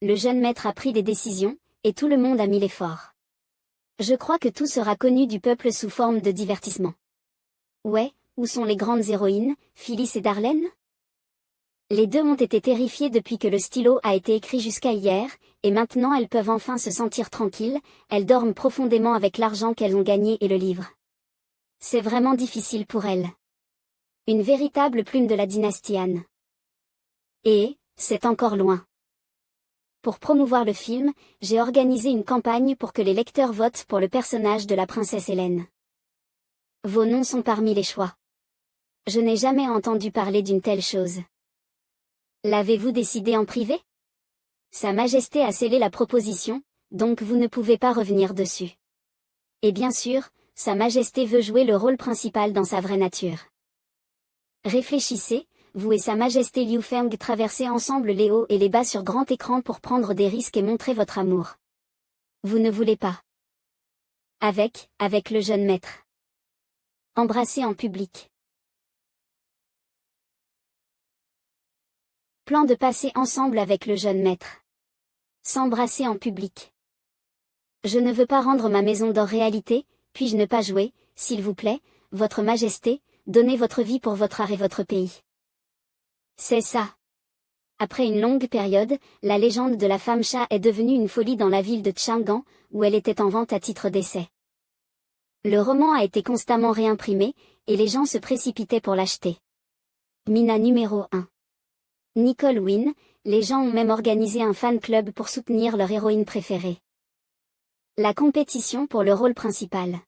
le jeune maître a pris des décisions, et tout le monde a mis l'effort. Je crois que tout sera connu du peuple sous forme de divertissement. Ouais, où sont les grandes héroïnes, Phyllis et Darlene? Les deux ont été terrifiées depuis que le stylo a été écrit jusqu'à hier, et maintenant elles peuvent enfin se sentir tranquilles, elles dorment profondément avec l'argent qu'elles ont gagné et le livre. C'est vraiment difficile pour elles. Une véritable plume de la dynastie Anne. Et, c'est encore loin. Pour promouvoir le film, j'ai organisé une campagne pour que les lecteurs votent pour le personnage de la princesse Hélène. Vos noms sont parmi les choix. Je n'ai jamais entendu parler d'une telle chose. L'avez-vous décidé en privé? Sa Majesté a scellé la proposition, donc vous ne pouvez pas revenir dessus. Et bien sûr, Sa Majesté veut jouer le rôle principal dans sa vraie nature. Réfléchissez, vous et Sa Majesté Liu Feng traversez ensemble les hauts et les bas sur grand écran pour prendre des risques et montrer votre amour. Vous ne voulez pas. Avec le jeune maître. Embrasser en public. Plan de passer ensemble avec le jeune maître. S'embrasser en public. Je ne veux pas rendre ma maison d'or réalité, puis-je ne pas jouer, s'il vous plaît, votre majesté, donnez votre vie pour votre art et votre pays. C'est ça. Après une longue période, la légende de la femme chat est devenue une folie dans la ville de Chang'an, où elle était en vente à titre d'essai. Le roman a été constamment réimprimé, et les gens se précipitaient pour l'acheter. Mina numéro 1. Nicole Wynne, les gens ont même organisé un fan club pour soutenir leur héroïne préférée. La compétition pour le rôle principal.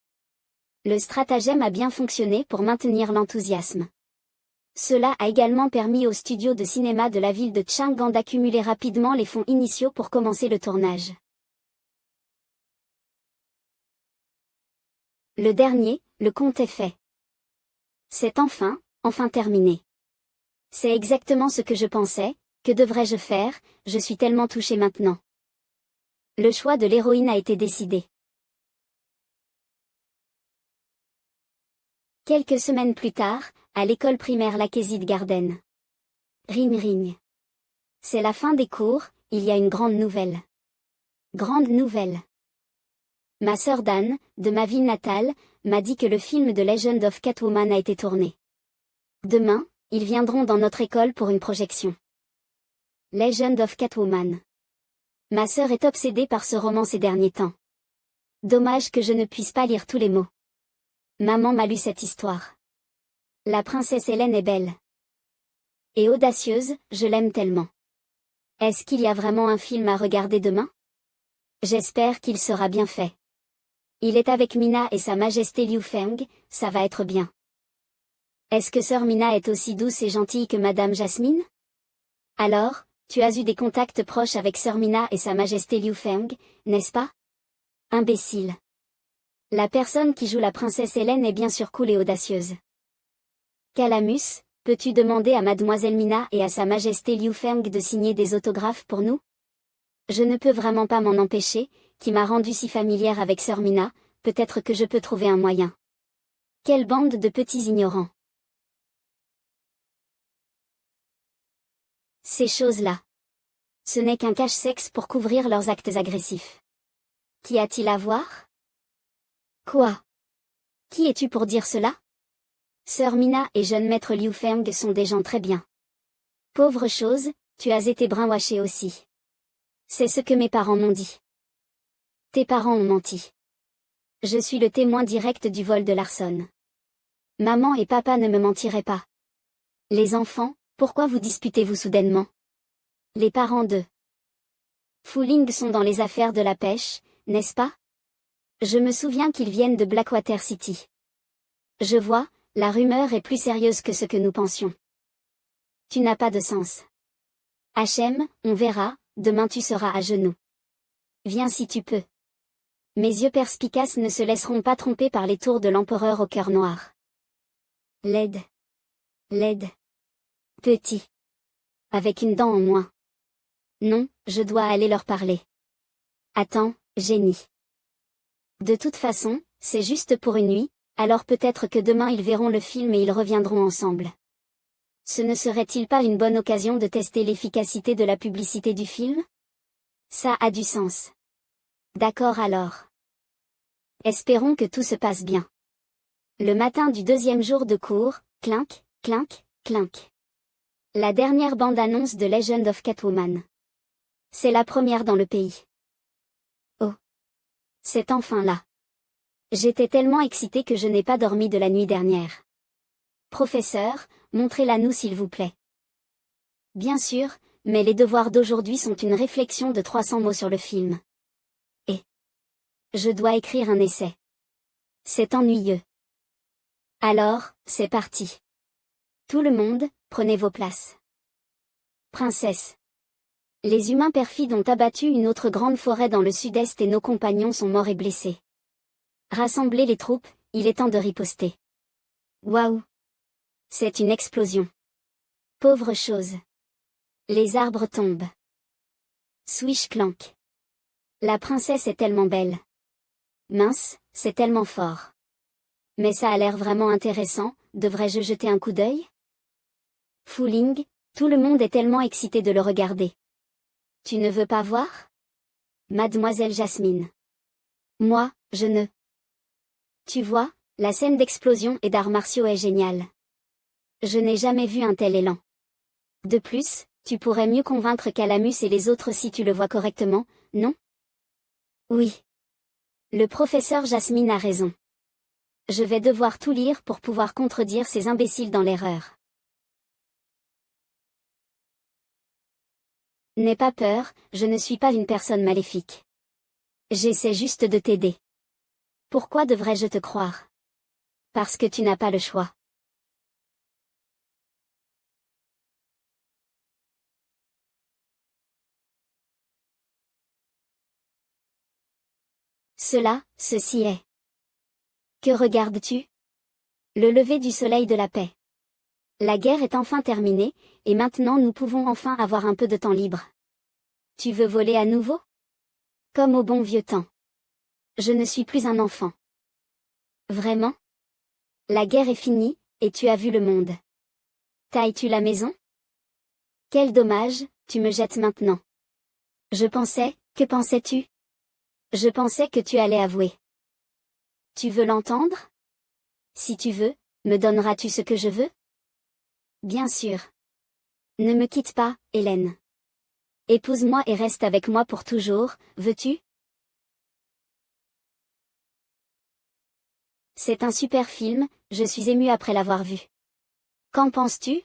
Le stratagème a bien fonctionné pour maintenir l'enthousiasme. Cela a également permis au studio de cinéma de la ville de Chang'an d'accumuler rapidement les fonds initiaux pour commencer le tournage. Le dernier, le conte est fait. C'est enfin terminé. C'est exactement ce que je pensais, que devrais-je faire, je suis tellement touchée maintenant. Le choix de l'héroïne a été décidé. Quelques semaines plus tard, à l'école primaire Lakezid Garden. Ring ring. C'est la fin des cours, il y a une grande nouvelle. Grande nouvelle. Ma sœur Dan, de ma ville natale, m'a dit que le film de Legend of Catwoman a été tourné. Demain, ils viendront dans notre école pour une projection. Legend of Catwoman. Ma sœur est obsédée par ce roman ces derniers temps. Dommage que je ne puisse pas lire tous les mots. Maman m'a lu cette histoire. La princesse Hélène est belle. Et audacieuse, je l'aime tellement. Est-ce qu'il y a vraiment un film à regarder demain? J'espère qu'il sera bien fait. Il est avec Mina et Sa Majesté Liu Feng, ça va être bien. Est-ce que sœur Mina est aussi douce et gentille que Madame Jasmine? Alors, tu as eu des contacts proches avec sœur Mina et Sa Majesté Liu Feng, n'est-ce pas? Imbécile. La personne qui joue la princesse Hélène est bien sûr cool et audacieuse. Calamus, peux-tu demander à Mademoiselle Mina et à Sa Majesté Liu Feng de signer des autographes pour nous? Je ne peux vraiment pas m'en empêcher, qui m'a rendue si familière avec sœur Mina, peut-être que je peux trouver un moyen. Quelle bande de petits ignorants. Ces choses-là. Ce n'est qu'un cache-sexe pour couvrir leurs actes agressifs. Qu'y a-t-il à voir? Quoi? Qui es-tu pour dire cela? Sœur Mina et jeune maître Liu Feng sont des gens très bien. Pauvre chose, tu as été brainwashée aussi. C'est ce que mes parents m'ont dit. Tes parents ont menti. Je suis le témoin direct du vol de Larson. Maman et papa ne me mentiraient pas. Les enfants, pourquoi vous disputez-vous soudainement? Les parents de Fu-Ling sont dans les affaires de la pêche, n'est-ce pas? Je me souviens qu'ils viennent de Blackwater City. Je vois, la rumeur est plus sérieuse que ce que nous pensions. Tu n'as pas de sens. H.M., on verra, demain tu seras à genoux. Viens si tu peux. Mes yeux perspicaces ne se laisseront pas tromper par les tours de l'empereur au cœur noir. Laide. Laide. Petit. Avec une dent en moins. Non, je dois aller leur parler. Attends, génie. De toute façon, c'est juste pour une nuit, alors peut-être que demain ils verront le film et ils reviendront ensemble. Ce ne serait-il pas une bonne occasion de tester l'efficacité de la publicité du film? Ça a du sens. D'accord alors. Espérons que tout se passe bien. Le matin du deuxième jour de cours, clink, clink, clink. La dernière bande-annonce de Legend of Catwoman. C'est la première dans le pays. Oh. C'est enfin là. J'étais tellement excitée que je n'ai pas dormi de la nuit dernière. Professeur, montrez-la nous s'il vous plaît. Bien sûr, mais les devoirs d'aujourd'hui sont une réflexion de 300 mots sur le film. Et je dois écrire un essai. C'est ennuyeux. Alors, c'est parti. Tout le monde, prenez vos places. Princesse. Les humains perfides ont abattu une autre grande forêt dans le sud-est et nos compagnons sont morts et blessés. Rassemblez les troupes, il est temps de riposter. Waouh! C'est une explosion. Pauvre chose. Les arbres tombent. Swish clank. La princesse est tellement belle. Mince, c'est tellement fort. Mais ça a l'air vraiment intéressant, devrais-je jeter un coup d'œil? Fooling, tout le monde est tellement excité de le regarder. Tu ne veux pas voir? Mademoiselle Jasmine. Moi, je ne. Tu vois, la scène d'explosion et d'arts martiaux est géniale. Je n'ai jamais vu un tel élan. De plus, tu pourrais mieux convaincre Calamus et les autres si tu le vois correctement, non? Oui. Le professeur Jasmine a raison. Je vais devoir tout lire pour pouvoir contredire ces imbéciles dans l'erreur. N'aie pas peur, je ne suis pas une personne maléfique. J'essaie juste de t'aider. Pourquoi devrais-je te croire? Parce que tu n'as pas le choix. Ceci est. Que regardes-tu? Le lever du soleil de la paix. La guerre est enfin terminée, et maintenant nous pouvons enfin avoir un peu de temps libre. Tu veux voler à nouveau? Comme au bon vieux temps. Je ne suis plus un enfant. Vraiment? La guerre est finie, et tu as vu le monde. Tailles-tu la maison? Quel dommage, tu me jettes maintenant. Que pensais-tu? Je pensais que tu allais avouer. Tu veux l'entendre? Si tu veux, me donneras-tu ce que je veux? Bien sûr. Ne me quitte pas, Hélène. Épouse-moi et reste avec moi pour toujours, veux-tu? C'est un super film, je suis émue après l'avoir vu. Qu'en penses-tu?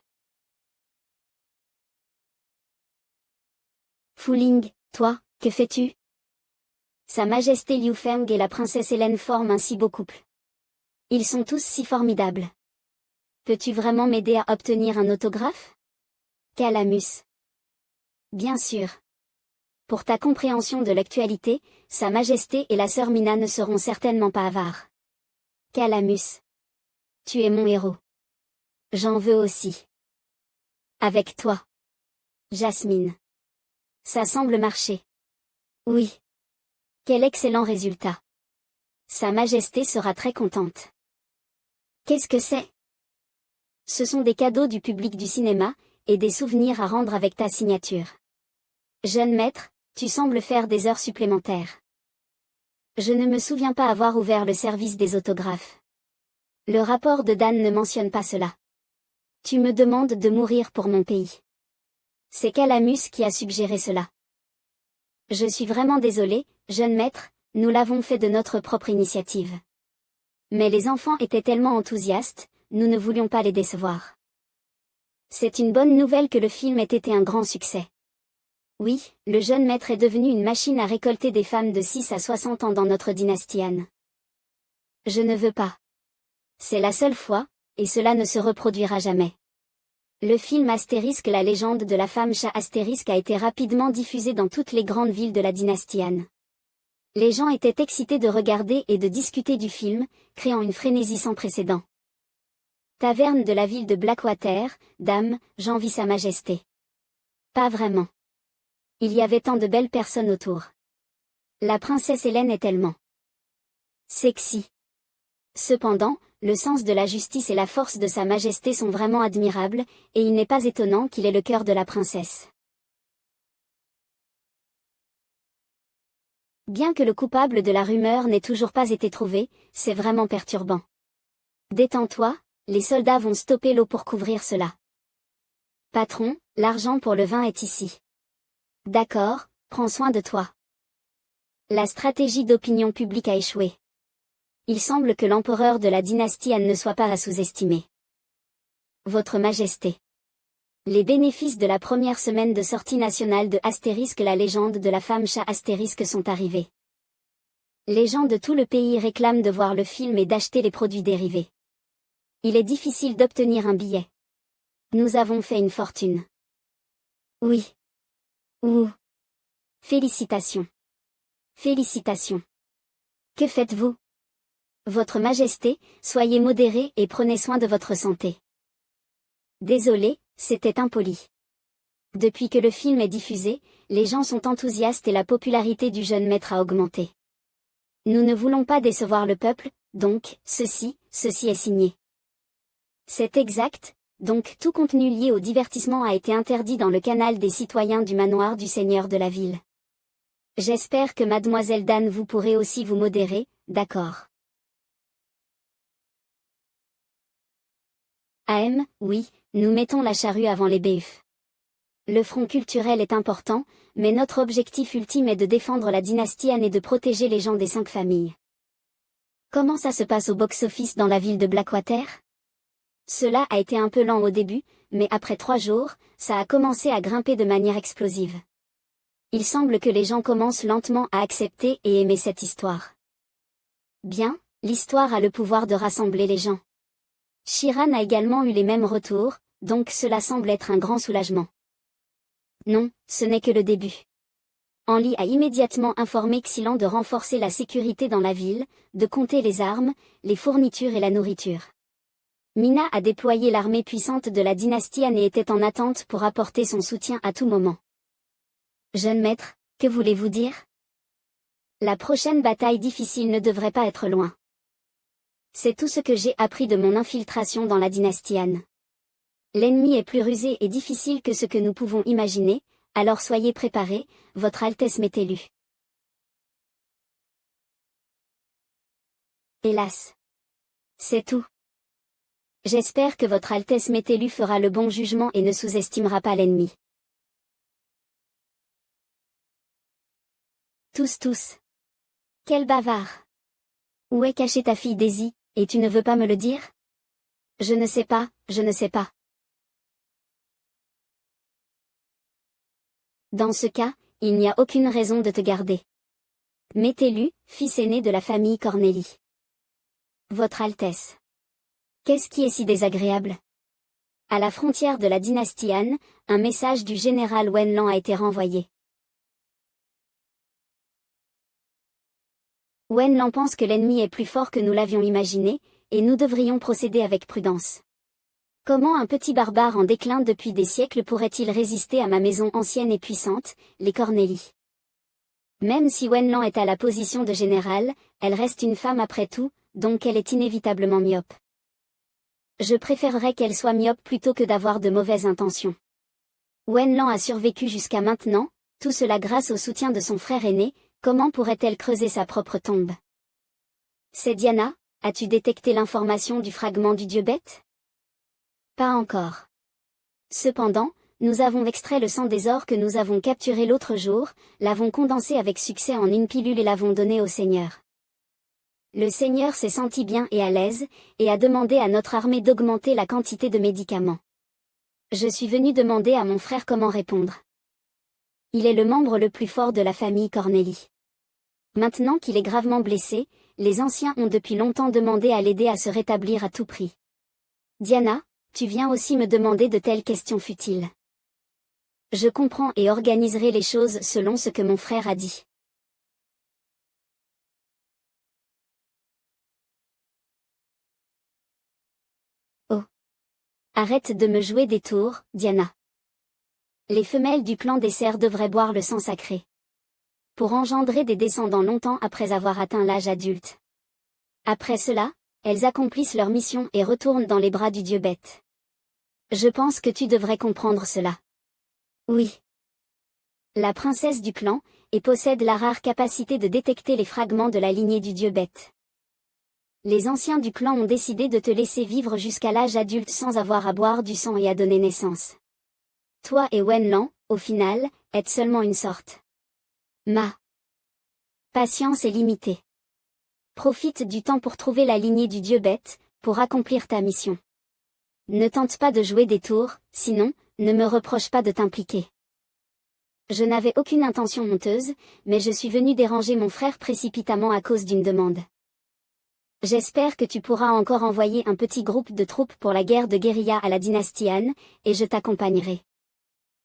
Fooling, toi, que fais-tu? Sa Majesté Liu Feng et la princesse Hélène forment un si beau couple. Ils sont tous si formidables. Peux-tu vraiment m'aider à obtenir un autographe? Calamus. Bien sûr. Pour ta compréhension de l'actualité, Sa Majesté et la sœur Mina ne seront certainement pas avares. Calamus. Tu es mon héros. J'en veux aussi. Avec toi. Jasmine. Ça semble marcher. Oui. Quel excellent résultat. Sa Majesté sera très contente. Qu'est-ce que c'est? Ce sont des cadeaux du public du cinéma, et des souvenirs à rendre avec ta signature. Jeune maître, tu sembles faire des heures supplémentaires. Je ne me souviens pas avoir ouvert le service des autographes. Le rapport de Dan ne mentionne pas cela. Tu me demandes de mourir pour mon pays. C'est Calamus qui a suggéré cela. Je suis vraiment désolé, jeune maître, nous l'avons fait de notre propre initiative. Mais les enfants étaient tellement enthousiastes, nous ne voulions pas les décevoir. C'est une bonne nouvelle que le film ait été un grand succès. Oui, le jeune maître est devenu une machine à récolter des femmes de 6 à 60 ans dans notre dynastie Han. Je ne veux pas. C'est la seule fois, et cela ne se reproduira jamais. Le film Astérisque La légende de la femme chat Astérisque a été rapidement diffusé dans toutes les grandes villes de la dynastie Han. Les gens étaient excités de regarder et de discuter du film, créant une frénésie sans précédent. Taverne de la ville de Blackwater, dame, j'envie Sa Majesté. Pas vraiment. Il y avait tant de belles personnes autour. La princesse Hélène est tellement sexy. Cependant, le sens de la justice et la force de Sa Majesté sont vraiment admirables, et il n'est pas étonnant qu'il ait le cœur de la princesse. Bien que le coupable de la rumeur n'ait toujours pas été trouvé, c'est vraiment perturbant. Détends-toi, les soldats vont stopper l'eau pour couvrir cela. Patron, l'argent pour le vin est ici. D'accord, prends soin de toi. La stratégie d'opinion publique a échoué. Il semble que l'empereur de la dynastie Han ne soit pas à sous-estimer. Votre Majesté. Les bénéfices de la première semaine de sortie nationale de Astérisque la légende de la femme chat Astérisque sont arrivés. Les gens de tout le pays réclament de voir le film et d'acheter les produits dérivés. Il est difficile d'obtenir un billet. Nous avons fait une fortune. Oui. Ouh. Félicitations. Félicitations. Que faites-vous? Votre Majesté, soyez modéré et prenez soin de votre santé. Désolé, c'était impoli. Depuis que le film est diffusé, les gens sont enthousiastes et la popularité du jeune maître a augmenté. Nous ne voulons pas décevoir le peuple, donc, ceci est signé. C'est exact, donc tout contenu lié au divertissement a été interdit dans le canal des citoyens du manoir du seigneur de la ville. J'espère que mademoiselle Dan vous pourrez aussi vous modérer, d'accord. Oui, nous mettons la charrue avant les bœufs. Le front culturel est important, mais notre objectif ultime est de défendre la dynastie Han et de protéger les gens des 5 familles. Comment ça se passe au box-office dans la ville de Blackwater? Cela a été un peu lent au début, mais après 3 jours, ça a commencé à grimper de manière explosive. Il semble que les gens commencent lentement à accepter et aimer cette histoire. Bien, l'histoire a le pouvoir de rassembler les gens. Sheeran a également eu les mêmes retours, donc cela semble être un grand soulagement. Non, ce n'est que le début. Anli a immédiatement informé Xilan de renforcer la sécurité dans la ville, de compter les armes, les fournitures et la nourriture. Mina a déployé l'armée puissante de la dynastie Han et était en attente pour apporter son soutien à tout moment. Jeune maître, que voulez-vous dire? La prochaine bataille difficile ne devrait pas être loin. C'est tout ce que j'ai appris de mon infiltration dans la dynastie Han. L'ennemi est plus rusé et difficile que ce que nous pouvons imaginer, alors soyez préparés, Votre Altesse m'est élue. Hélas. C'est tout. J'espère que Votre Altesse m'est élue fera le bon jugement et ne sous-estimera pas l'ennemi. Tous. Quel bavard. Où est cachée ta fille Daisy, et tu ne veux pas me le dire? Je ne sais pas. Dans ce cas, il n'y a aucune raison de te garder. M'est élu, fils aîné de la famille Cornélie. Votre Altesse. Qu'est-ce qui est si désagréable? À la frontière de la dynastie Han, un message du général Wenlan a été renvoyé. Wenlan pense que l'ennemi est plus fort que nous l'avions imaginé, et nous devrions procéder avec prudence. Comment un petit barbare en déclin depuis des siècles pourrait-il résister à ma maison ancienne et puissante, les Cornélie? Même si Wenlan est à la position de général, elle reste une femme après tout, donc elle est inévitablement myope. Je préférerais qu'elle soit myope plutôt que d'avoir de mauvaises intentions. Wenlan a survécu jusqu'à maintenant, tout cela grâce au soutien de son frère aîné, comment pourrait-elle creuser sa propre tombe? C'est Diana, as-tu détecté l'information du fragment du dieu bête? Pas encore. Cependant, nous avons extrait le sang des ors que nous avons capturé l'autre jour, l'avons condensé avec succès en une pilule et l'avons donné au Seigneur. Le Seigneur s'est senti bien et à l'aise, et a demandé à notre armée d'augmenter la quantité de médicaments. Je suis venu demander à mon frère comment répondre. Il est le membre le plus fort de la famille Cornélie. Maintenant qu'il est gravement blessé, les anciens ont depuis longtemps demandé à l'aider à se rétablir à tout prix. Diana, tu viens aussi me demander de telles questions futiles. Je comprends et organiserai les choses selon ce que mon frère a dit. Oh. Arrête de me jouer des tours, Diana. Les femelles du clan des cerfs devraient boire le sang sacré. Pour engendrer des descendants longtemps après avoir atteint l'âge adulte. Après cela, elles accomplissent leur mission et retournent dans les bras du dieu bête. Je pense que tu devrais comprendre cela. Oui. La princesse du clan, et possède la rare capacité de détecter les fragments de la lignée du dieu bête. Les anciens du clan ont décidé de te laisser vivre jusqu'à l'âge adulte sans avoir à boire du sang et à donner naissance. Toi et Wenlan, au final, êtes seulement une sorte. Ma patience est limitée. Profite du temps pour trouver la lignée du dieu bête, pour accomplir ta mission. Ne tente pas de jouer des tours, sinon, ne me reproche pas de t'impliquer. Je n'avais aucune intention honteuse, mais je suis venu déranger mon frère précipitamment à cause d'une demande. J'espère que tu pourras encore envoyer un petit groupe de troupes pour la guerre de guérilla à la dynastie Han, et je t'accompagnerai.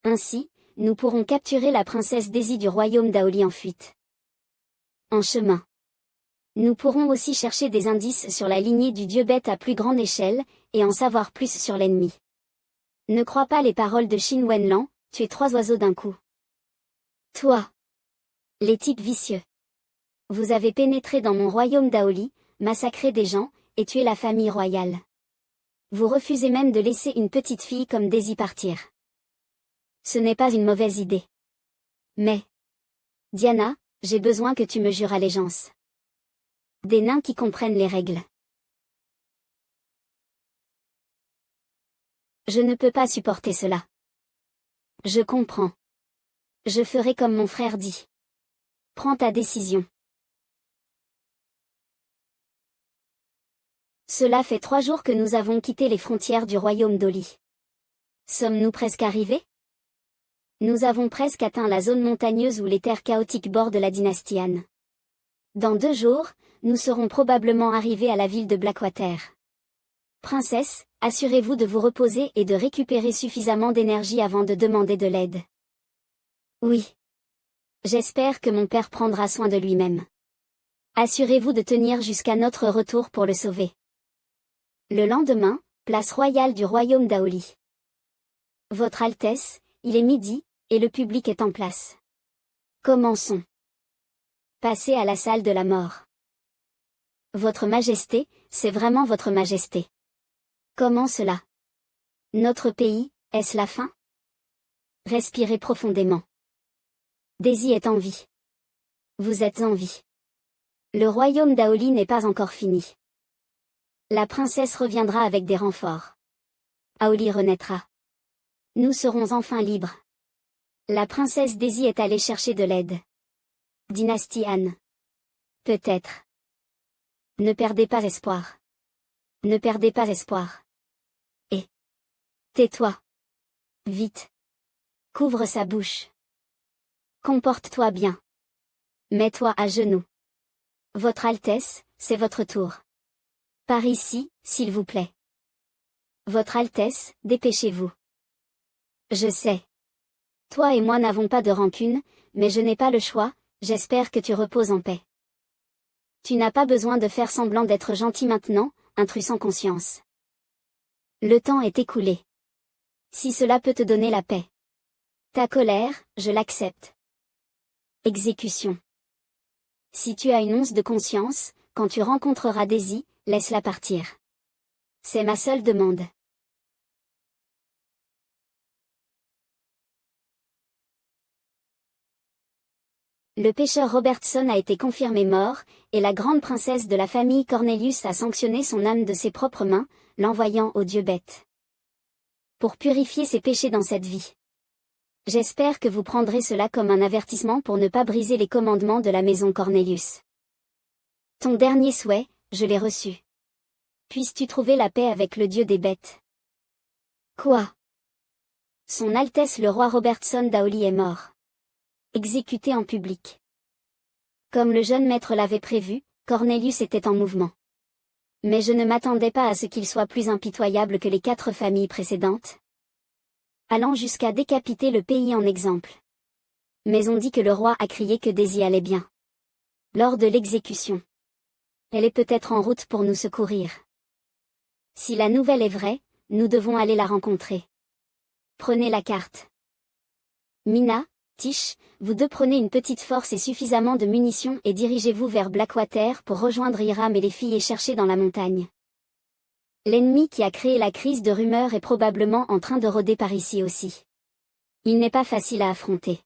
Ainsi, nous pourrons capturer la princesse Daisy du royaume d'Aoli en fuite. En chemin. Nous pourrons aussi chercher des indices sur la lignée du dieu bête à plus grande échelle, et en savoir plus sur l'ennemi. Ne crois pas les paroles de Xin Wenlan, tu es 3 oiseaux d'un coup. Toi. Les types vicieux. Vous avez pénétré dans mon royaume d'Aoli, massacré des gens, et tué la famille royale. Vous refusez même de laisser une petite fille comme Daisy partir. Ce n'est pas une mauvaise idée. Mais, Diana, j'ai besoin que tu me jures allégeance. Des nains qui comprennent les règles. Je ne peux pas supporter cela. Je comprends. Je ferai comme mon frère dit. Prends ta décision. Cela fait 3 jours que nous avons quitté les frontières du royaume d'Oli. Sommes-nous presque arrivés? Nous avons presque atteint la zone montagneuse où les terres chaotiques bordent la dynastie Han. Dans 2 jours, nous serons probablement arrivés à la ville de Blackwater. Princesse, assurez-vous de vous reposer et de récupérer suffisamment d'énergie avant de demander de l'aide. Oui. J'espère que mon père prendra soin de lui-même. Assurez-vous de tenir jusqu'à notre retour pour le sauver. Le lendemain, place royale du royaume d'Aoli. Votre Altesse, il est midi, et le public est en place. Commençons. Passez à la salle de la mort. Votre Majesté, c'est vraiment Votre Majesté. Comment cela? Notre pays, est-ce la fin? Respirez profondément. Daisy est en vie. Vous êtes en vie. Le royaume d'Aoli n'est pas encore fini. La princesse reviendra avec des renforts. Aoli renaîtra. Nous serons enfin libres. La princesse Daisy est allée chercher de l'aide. Dynastie Han. Peut-être. Ne perdez pas espoir. Ne perdez pas espoir. Et. Tais-toi. Vite. Couvre sa bouche. Comporte-toi bien. Mets-toi à genoux. Votre Altesse, c'est votre tour. Par ici, s'il vous plaît. Votre Altesse, dépêchez-vous. Je sais. Toi et moi n'avons pas de rancune, mais je n'ai pas le choix, j'espère que tu reposes en paix. Tu n'as pas besoin de faire semblant d'être gentil maintenant, intrus sans conscience. Le temps est écoulé. Si cela peut te donner la paix. Ta colère, je l'accepte. Exécution. Si tu as une once de conscience, quand tu rencontreras Daisy, laisse-la partir. C'est ma seule demande. Le pêcheur Robertson a été confirmé mort, et la grande princesse de la famille Cornelius a sanctionné son âme de ses propres mains, l'envoyant au dieu bête. Pour purifier ses péchés dans cette vie. J'espère que vous prendrez cela comme un avertissement pour ne pas briser les commandements de la maison Cornelius. Ton dernier souhait, je l'ai reçu. Puisses-tu trouver la paix avec le dieu des bêtes? Quoi? Son Altesse le roi Robertson d'Aoli est mort. Exécuté en public. Comme le jeune maître l'avait prévu, Cornelius était en mouvement. Mais je ne m'attendais pas à ce qu'il soit plus impitoyable que les 4 familles précédentes. Allant jusqu'à décapiter le pays en exemple. Mais on dit que le roi a crié que Daisy allait bien. Lors de l'exécution. Elle est peut-être en route pour nous secourir. Si la nouvelle est vraie, nous devons aller la rencontrer. Prenez la carte. Mina, Tish, vous deux prenez une petite force et suffisamment de munitions et dirigez-vous vers Blackwater pour rejoindre Hiram et les filles et chercher dans la montagne. L'ennemi qui a créé la crise de rumeurs est probablement en train de rôder par ici aussi. Il n'est pas facile à affronter.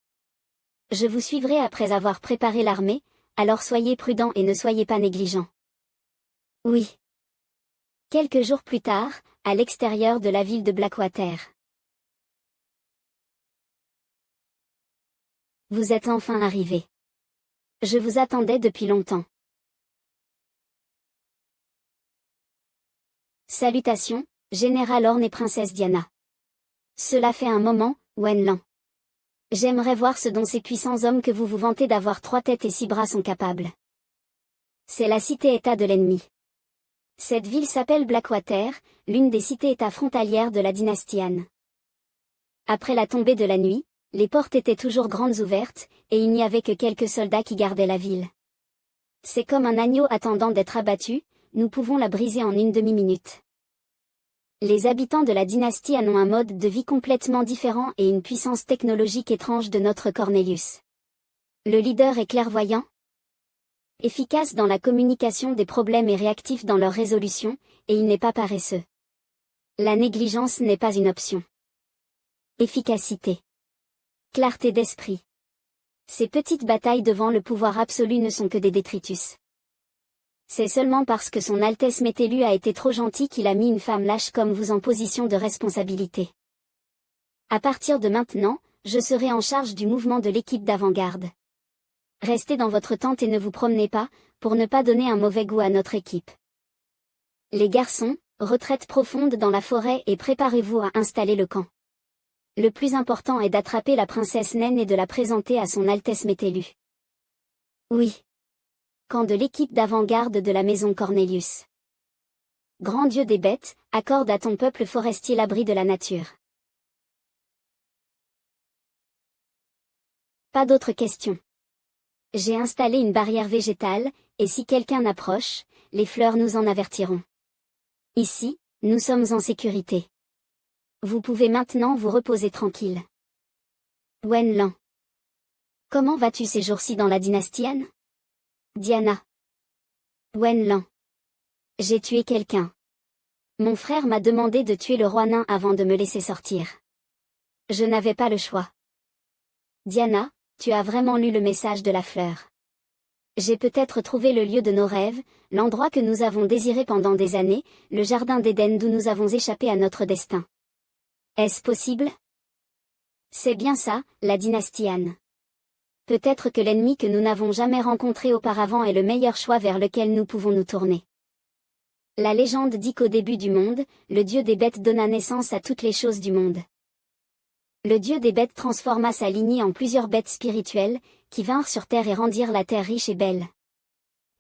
Je vous suivrai après avoir préparé l'armée, alors soyez prudents et ne soyez pas négligents. Oui. Quelques jours plus tard, à l'extérieur de la ville de Blackwater. Vous êtes enfin arrivé. Je vous attendais depuis longtemps. Salutations, Général Horn et Princesse Diana. Cela fait un moment, Wenlan. J'aimerais voir ce dont ces puissants hommes que vous vous vantez d'avoir 3 têtes et 6 bras sont capables. C'est la cité-État de l'ennemi. Cette ville s'appelle Blackwater, l'une des cités-États frontalières de la dynastie Han. Après la tombée de la nuit, les portes étaient toujours grandes ouvertes, et il n'y avait que quelques soldats qui gardaient la ville. C'est comme un agneau attendant d'être abattu, nous pouvons la briser en une demi-minute. Les habitants de la dynastie Han ont un mode de vie complètement différent et une puissance technologique étrange de notre Cornelius. Le leader est clairvoyant, efficace dans la communication des problèmes et réactif dans leur résolution, et il n'est pas paresseux. La négligence n'est pas une option. Efficacité. Clarté d'esprit. Ces petites batailles devant le pouvoir absolu ne sont que des détritus. C'est seulement parce que son Altesse Métélu a été trop gentil qu'il a mis une femme lâche comme vous en position de responsabilité. À partir de maintenant, je serai en charge du mouvement de l'équipe d'avant-garde. Restez dans votre tente et ne vous promenez pas, pour ne pas donner un mauvais goût à notre équipe. Les garçons, retraite profonde dans la forêt et préparez-vous à installer le camp. Le plus important est d'attraper la princesse naine et de la présenter à son Altesse Métélu. Oui. Camp de l'équipe d'avant-garde de la maison Cornelius. Grand Dieu des bêtes, accorde à ton peuple forestier l'abri de la nature. Pas d'autres questions. J'ai installé une barrière végétale, et si quelqu'un approche, les fleurs nous en avertiront. Ici, nous sommes en sécurité. Vous pouvez maintenant vous reposer tranquille. Wenlan. Comment vas-tu ces jours-ci dans la dynastie Han? Diana. Wenlan. J'ai tué quelqu'un. Mon frère m'a demandé de tuer le roi nain avant de me laisser sortir. Je n'avais pas le choix. Diana, tu as vraiment lu le message de la fleur. J'ai peut-être trouvé le lieu de nos rêves, l'endroit que nous avons désiré pendant des années, le jardin d'Éden d'où nous avons échappé à notre destin. Est-ce possible? C'est bien ça, la dynastie Han. Peut-être que l'ennemi que nous n'avons jamais rencontré auparavant est le meilleur choix vers lequel nous pouvons nous tourner. La légende dit qu'au début du monde, le dieu des bêtes donna naissance à toutes les choses du monde. Le dieu des bêtes transforma sa lignée en plusieurs bêtes spirituelles, qui vinrent sur terre et rendirent la terre riche et belle.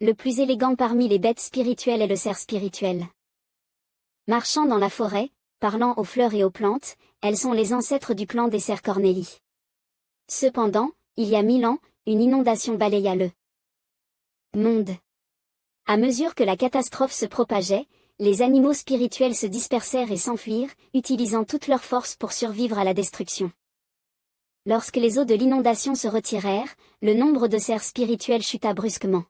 Le plus élégant parmi les bêtes spirituelles est le cerf spirituel. Marchant dans la forêt, parlant aux fleurs et aux plantes, elles sont les ancêtres du clan des cerfs Cornélie. Cependant, il y a 1000 ans, une inondation balaya le monde. À mesure que la catastrophe se propageait, les animaux spirituels se dispersèrent et s'enfuirent, utilisant toute leur force pour survivre à la destruction. Lorsque les eaux de l'inondation se retirèrent, le nombre de cerfs spirituels chuta brusquement.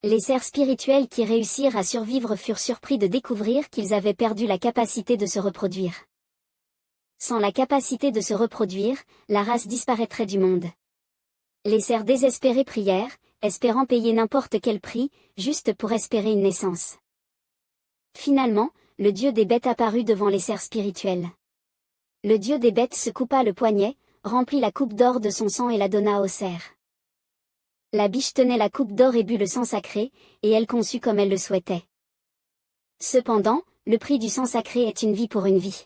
Les cerfs spirituels qui réussirent à survivre furent surpris de découvrir qu'ils avaient perdu la capacité de se reproduire. Sans la capacité de se reproduire, la race disparaîtrait du monde. Les cerfs désespérés prièrent, espérant payer n'importe quel prix, juste pour espérer une naissance. Finalement, le dieu des bêtes apparut devant les cerfs spirituels. Le dieu des bêtes se coupa le poignet, remplit la coupe d'or de son sang et la donna aux cerfs. La biche tenait la coupe d'or et but le sang sacré, et elle conçut comme elle le souhaitait. Cependant, le prix du sang sacré est une vie pour une vie.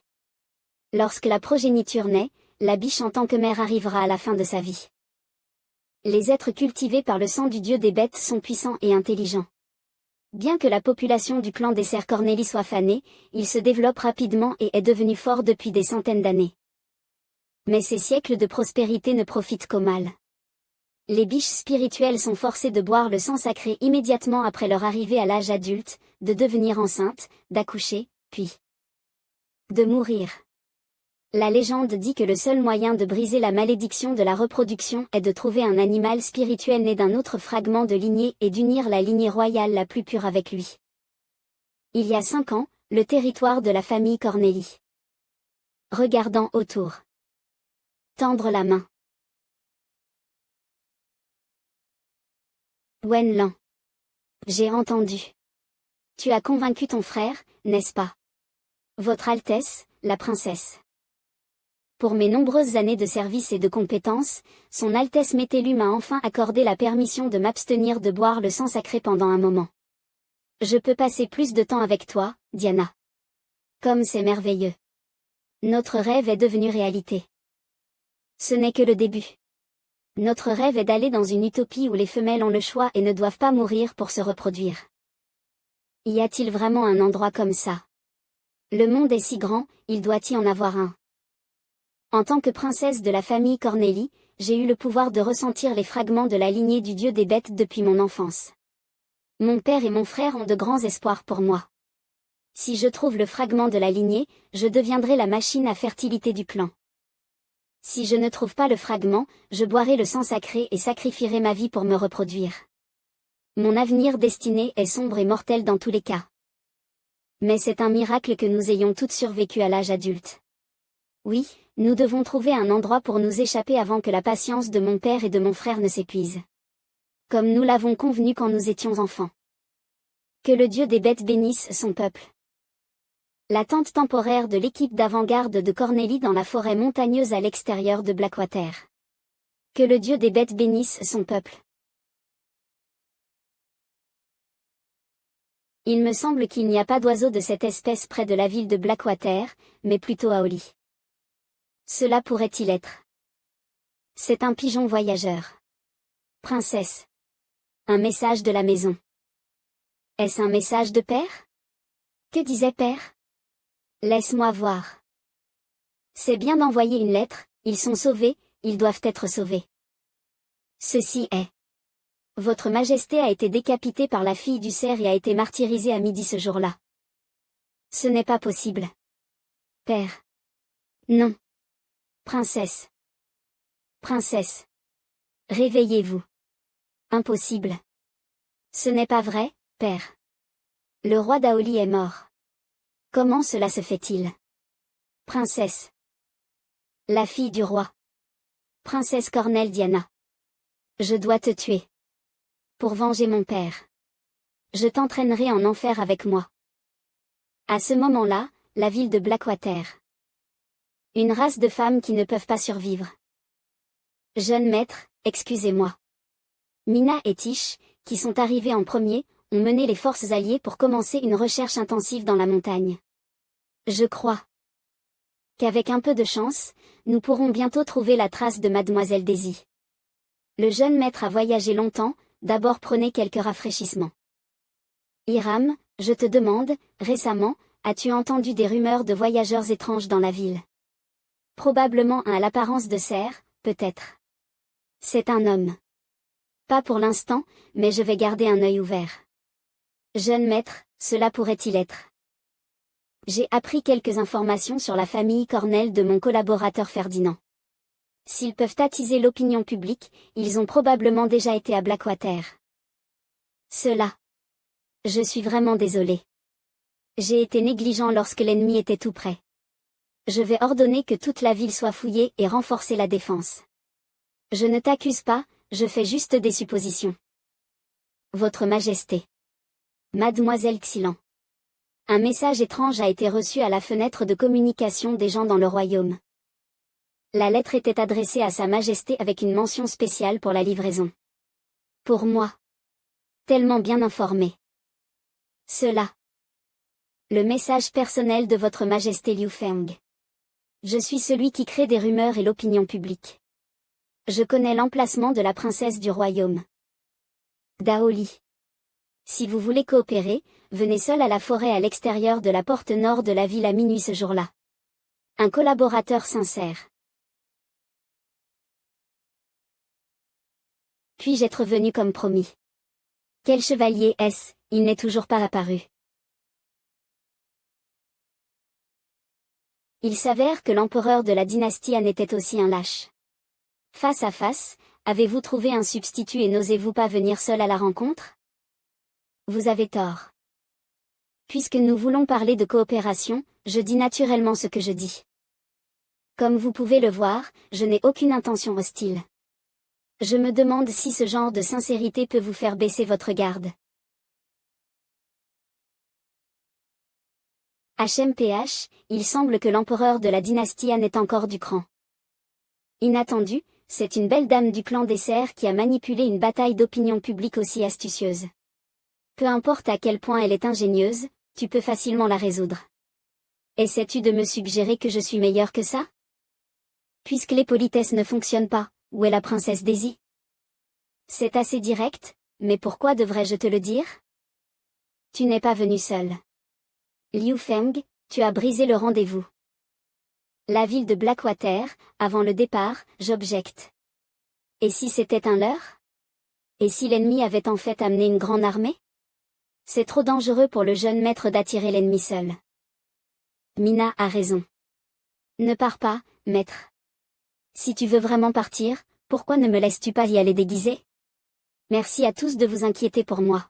Lorsque la progéniture naît, la biche en tant que mère arrivera à la fin de sa vie. Les êtres cultivés par le sang du dieu des bêtes sont puissants et intelligents. Bien que la population du clan des cerfs Cornélie soit fanée, il se développe rapidement et est devenu fort depuis des centaines d'années. Mais ces siècles de prospérité ne profitent qu'au mal. Les biches spirituelles sont forcées de boire le sang sacré immédiatement après leur arrivée à l'âge adulte, de devenir enceintes, d'accoucher, puis de mourir. La légende dit que le seul moyen de briser la malédiction de la reproduction est de trouver un animal spirituel né d'un autre fragment de lignée et d'unir la lignée royale la plus pure avec lui. Il y a 5 ans, le territoire de la famille Cornélie. Regardant autour. Tendre la main. Wenlan. J'ai entendu. Tu as convaincu ton frère, n'est-ce pas? Votre Altesse, la princesse. Pour mes nombreuses années de service et de compétences, son Altesse Mételu m'a enfin accordé la permission de m'abstenir de boire le sang sacré pendant un moment. Je peux passer plus de temps avec toi, Diana. Comme c'est merveilleux. Notre rêve est devenu réalité. Ce n'est que le début. Notre rêve est d'aller dans une utopie où les femelles ont le choix et ne doivent pas mourir pour se reproduire. Y a-t-il vraiment un endroit comme ça? Le monde est si grand, il doit y en avoir un. En tant que princesse de la famille Cornélie, j'ai eu le pouvoir de ressentir les fragments de la lignée du dieu des bêtes depuis mon enfance. Mon père et mon frère ont de grands espoirs pour moi. Si je trouve le fragment de la lignée, je deviendrai la machine à fertilité du clan. Si je ne trouve pas le fragment, je boirai le sang sacré et sacrifierai ma vie pour me reproduire. Mon avenir destiné est sombre et mortel dans tous les cas. Mais c'est un miracle que nous ayons toutes survécu à l'âge adulte. Oui, nous devons trouver un endroit pour nous échapper avant que la patience de mon père et de mon frère ne s'épuise. Comme nous l'avons convenu quand nous étions enfants. Que le dieu des bêtes bénisse son peuple. La tente temporaire de l'équipe d'avant-garde de Cornélie dans la forêt montagneuse à l'extérieur de Blackwater. Que le dieu des bêtes bénisse son peuple. Il me semble qu'il n'y a pas d'oiseau de cette espèce près de la ville de Blackwater, mais plutôt à Oli. Cela pourrait-il être? C'est un pigeon voyageur. Princesse. Un message de la maison. Est-ce un message de père? Que disait père? Laisse-moi voir. C'est bien d'envoyer une lettre, ils sont sauvés, ils doivent être sauvés. Ceci est. Votre Majesté a été décapitée par la fille du cerf et a été martyrisée à midi ce jour-là. Ce n'est pas possible. Père. Non. Princesse. Princesse. Réveillez-vous. Impossible. Ce n'est pas vrai, père. Le roi d'Aoli est mort. Comment cela se fait-il? Princesse. La fille du roi. Princesse Cornel Diana. Je dois te tuer. Pour venger mon père. Je t'entraînerai en enfer avec moi. À ce moment-là, la ville de Blackwater. Une race de femmes qui ne peuvent pas survivre. Jeune maître, excusez-moi. Mina et Tish, qui sont arrivés en premier, ont mené les forces alliées pour commencer une recherche intensive dans la montagne. Je crois qu'avec un peu de chance, nous pourrons bientôt trouver la trace de Mademoiselle Daisy. Le jeune maître a voyagé longtemps, d'abord prenez quelques rafraîchissements. Hiram, je te demande, récemment, as-tu entendu des rumeurs de voyageurs étranges dans la ville? Probablement un à l'apparence de cerf, peut-être. C'est un homme. Pas pour l'instant, mais je vais garder un œil ouvert. Jeune maître, cela pourrait-il être? J'ai appris quelques informations sur la famille Cornell de mon collaborateur Ferdinand. S'ils peuvent attiser l'opinion publique, ils ont probablement déjà été à Blackwater. Cela. Je suis vraiment désolé. J'ai été négligent lorsque l'ennemi était tout près. Je vais ordonner que toute la ville soit fouillée et renforcer la défense. Je ne t'accuse pas, je fais juste des suppositions. Votre Majesté. Mademoiselle Xylan. Un message étrange a été reçu à la fenêtre de communication des gens dans le royaume. La lettre était adressée à Sa Majesté avec une mention spéciale pour la livraison. Pour moi. Tellement bien informé. Cela. Le message personnel de Votre Majesté Liu Feng. Je suis celui qui crée des rumeurs et l'opinion publique. Je connais l'emplacement de la princesse du royaume. Daoli. Si vous voulez coopérer, venez seul à la forêt à l'extérieur de la porte nord de la ville à minuit ce jour-là. Un collaborateur sincère. Puis-je être venu comme promis? Quel chevalier est-ce? Il n'est toujours pas apparu. Il s'avère que l'empereur de la dynastie Han était aussi un lâche. Face à face, avez-vous trouvé un substitut et n'osez-vous pas venir seul à la rencontre? Vous avez tort. Puisque nous voulons parler de coopération, je dis naturellement ce que je dis. Comme vous pouvez le voir, je n'ai aucune intention hostile. Je me demande si ce genre de sincérité peut vous faire baisser votre garde. HMPH, il semble que l'empereur de la dynastie Han est encore du cran. Inattendu, c'est une belle dame du clan des Serres qui a manipulé une bataille d'opinion publique aussi astucieuse. Peu importe à quel point elle est ingénieuse, tu peux facilement la résoudre. Essaies-tu de me suggérer que je suis meilleur que ça? Puisque les politesses ne fonctionnent pas, où est la princesse Daisy? C'est assez direct, mais pourquoi devrais-je te le dire? Tu n'es pas venu seul. Liu Feng, tu as brisé le rendez-vous. La ville de Blackwater, avant le départ, j'objecte. Et si c'était un leurre? Et si l'ennemi avait en fait amené une grande armée? C'est trop dangereux pour le jeune maître d'attirer l'ennemi seul. Mina a raison. Ne pars pas, maître. Si tu veux vraiment partir, pourquoi ne me laisses-tu pas y aller déguisé? Merci à tous de vous inquiéter pour moi.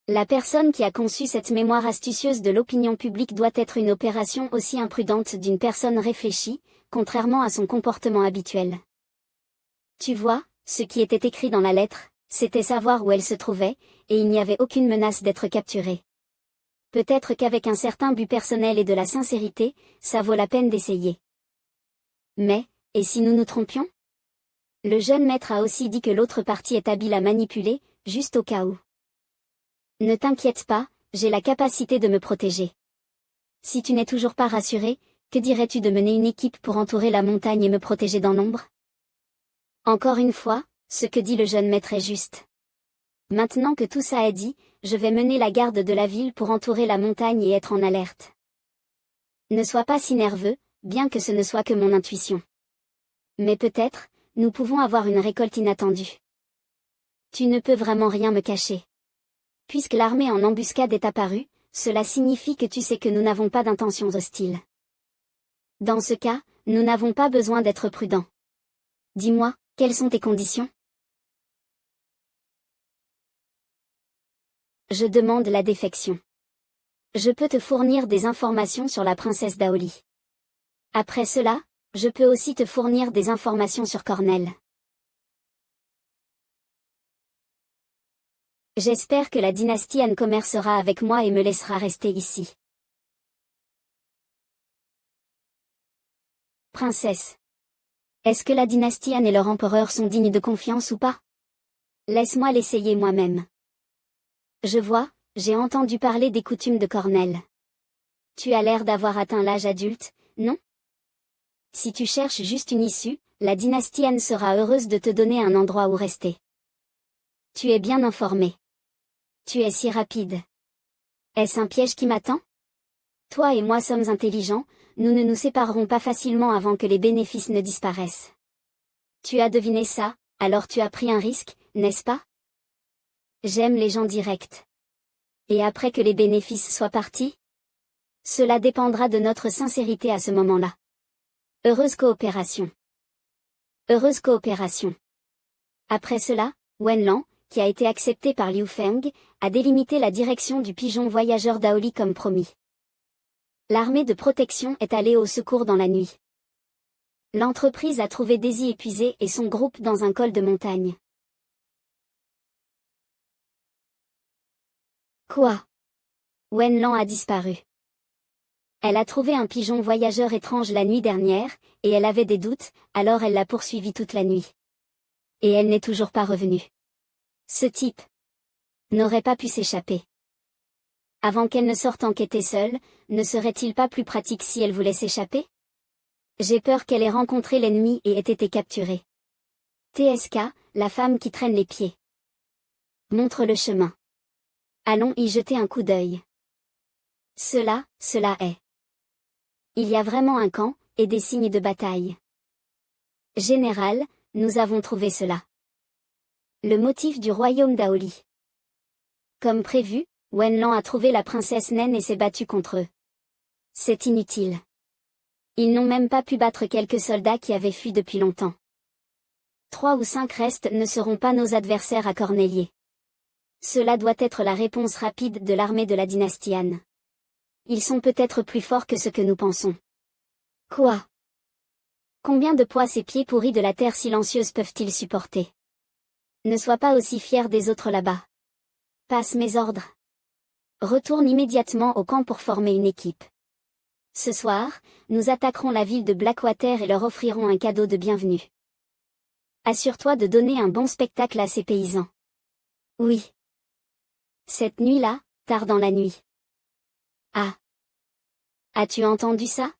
La personne qui a conçu cette mémoire astucieuse de l'opinion publique doit être une opération aussi imprudente d'une personne réfléchie, contrairement à son comportement habituel. Tu vois, ce qui était écrit dans la lettre, c'était savoir où elle se trouvait, et il n'y avait aucune menace d'être capturée. Peut-être qu'avec un certain but personnel et de la sincérité, ça vaut la peine d'essayer. Mais, et si nous nous trompions? Le jeune maître a aussi dit que l'autre partie est habile à manipuler, juste au cas où. Ne t'inquiète pas, j'ai la capacité de me protéger. Si tu n'es toujours pas rassuré, que dirais-tu de mener une équipe pour entourer la montagne et me protéger dans l'ombre? Encore une fois, ce que dit le jeune maître est juste. Maintenant que tout ça est dit, je vais mener la garde de la ville pour entourer la montagne et être en alerte. Ne sois pas si nerveux, bien que ce ne soit que mon intuition. Mais peut-être, nous pouvons avoir une récolte inattendue. Tu ne peux vraiment rien me cacher. Puisque l'armée en embuscade est apparue, cela signifie que tu sais que nous n'avons pas d'intentions hostiles. Dans ce cas, nous n'avons pas besoin d'être prudents. Dis-moi, quelles sont tes conditions? Je demande la défection. Je peux te fournir des informations sur la princesse Daoli. Après cela, je peux aussi te fournir des informations sur Cornell. J'espère que la dynastie Han commercera avec moi et me laissera rester ici. Princesse. Est-ce que la dynastie Han et leur empereur sont dignes de confiance ou pas? Laisse-moi l'essayer moi-même. Je vois, j'ai entendu parler des coutumes de Cornell. Tu as l'air d'avoir atteint l'âge adulte, non? Si tu cherches juste une issue, la dynastie Han sera heureuse de te donner un endroit où rester. Tu es bien informé. Tu es si rapide. Est-ce un piège qui m'attend? Toi et moi sommes intelligents, nous ne nous séparerons pas facilement avant que les bénéfices ne disparaissent. Tu as deviné ça, alors tu as pris un risque, n'est-ce pas? J'aime les gens directs. Et après que les bénéfices soient partis? Cela dépendra de notre sincérité à ce moment-là. Heureuse coopération. Heureuse coopération. Après cela, Wenlan, qui a été accepté par Liu Feng, a délimité la direction du pigeon voyageur Daoli comme promis. L'armée de protection est allée au secours dans la nuit. L'entreprise a trouvé Daisy épuisée et son groupe dans un col de montagne. Quoi? Wenlan a disparu. Elle a trouvé un pigeon voyageur étrange la nuit dernière, et elle avait des doutes, alors elle l'a poursuivi toute la nuit. Et elle n'est toujours pas revenue. Ce type n'aurait pas pu s'échapper. Avant qu'elle ne sorte enquêter seule, ne serait-il pas plus pratique si elle voulait s'échapper? J'ai peur qu'elle ait rencontré l'ennemi et ait été capturée. TSK, la femme qui traîne les pieds. Montre le chemin. Allons y jeter un coup d'œil. Cela est. Il y a vraiment un camp, et des signes de bataille. Général, nous avons trouvé cela. Le motif du royaume d'Aoli. Comme prévu, Wenlan a trouvé la princesse naine et s'est battu contre eux. C'est inutile. Ils n'ont même pas pu battre quelques soldats qui avaient fui depuis longtemps. 3 ou 5 restes ne seront pas nos adversaires à Cornelier. Cela doit être la réponse rapide de l'armée de la dynastie Han. Ils sont peut-être plus forts que ce que nous pensons. Quoi? Combien de poids ces pieds pourris de la terre silencieuse peuvent-ils supporter? Ne sois pas aussi fier des autres là-bas. Passe mes ordres. Retourne immédiatement au camp pour former une équipe. Ce soir, nous attaquerons la ville de Blackwater et leur offrirons un cadeau de bienvenue. Assure-toi de donner un bon spectacle à ces paysans. Oui. Cette nuit-là, tard dans la nuit. Ah. As-tu entendu ça?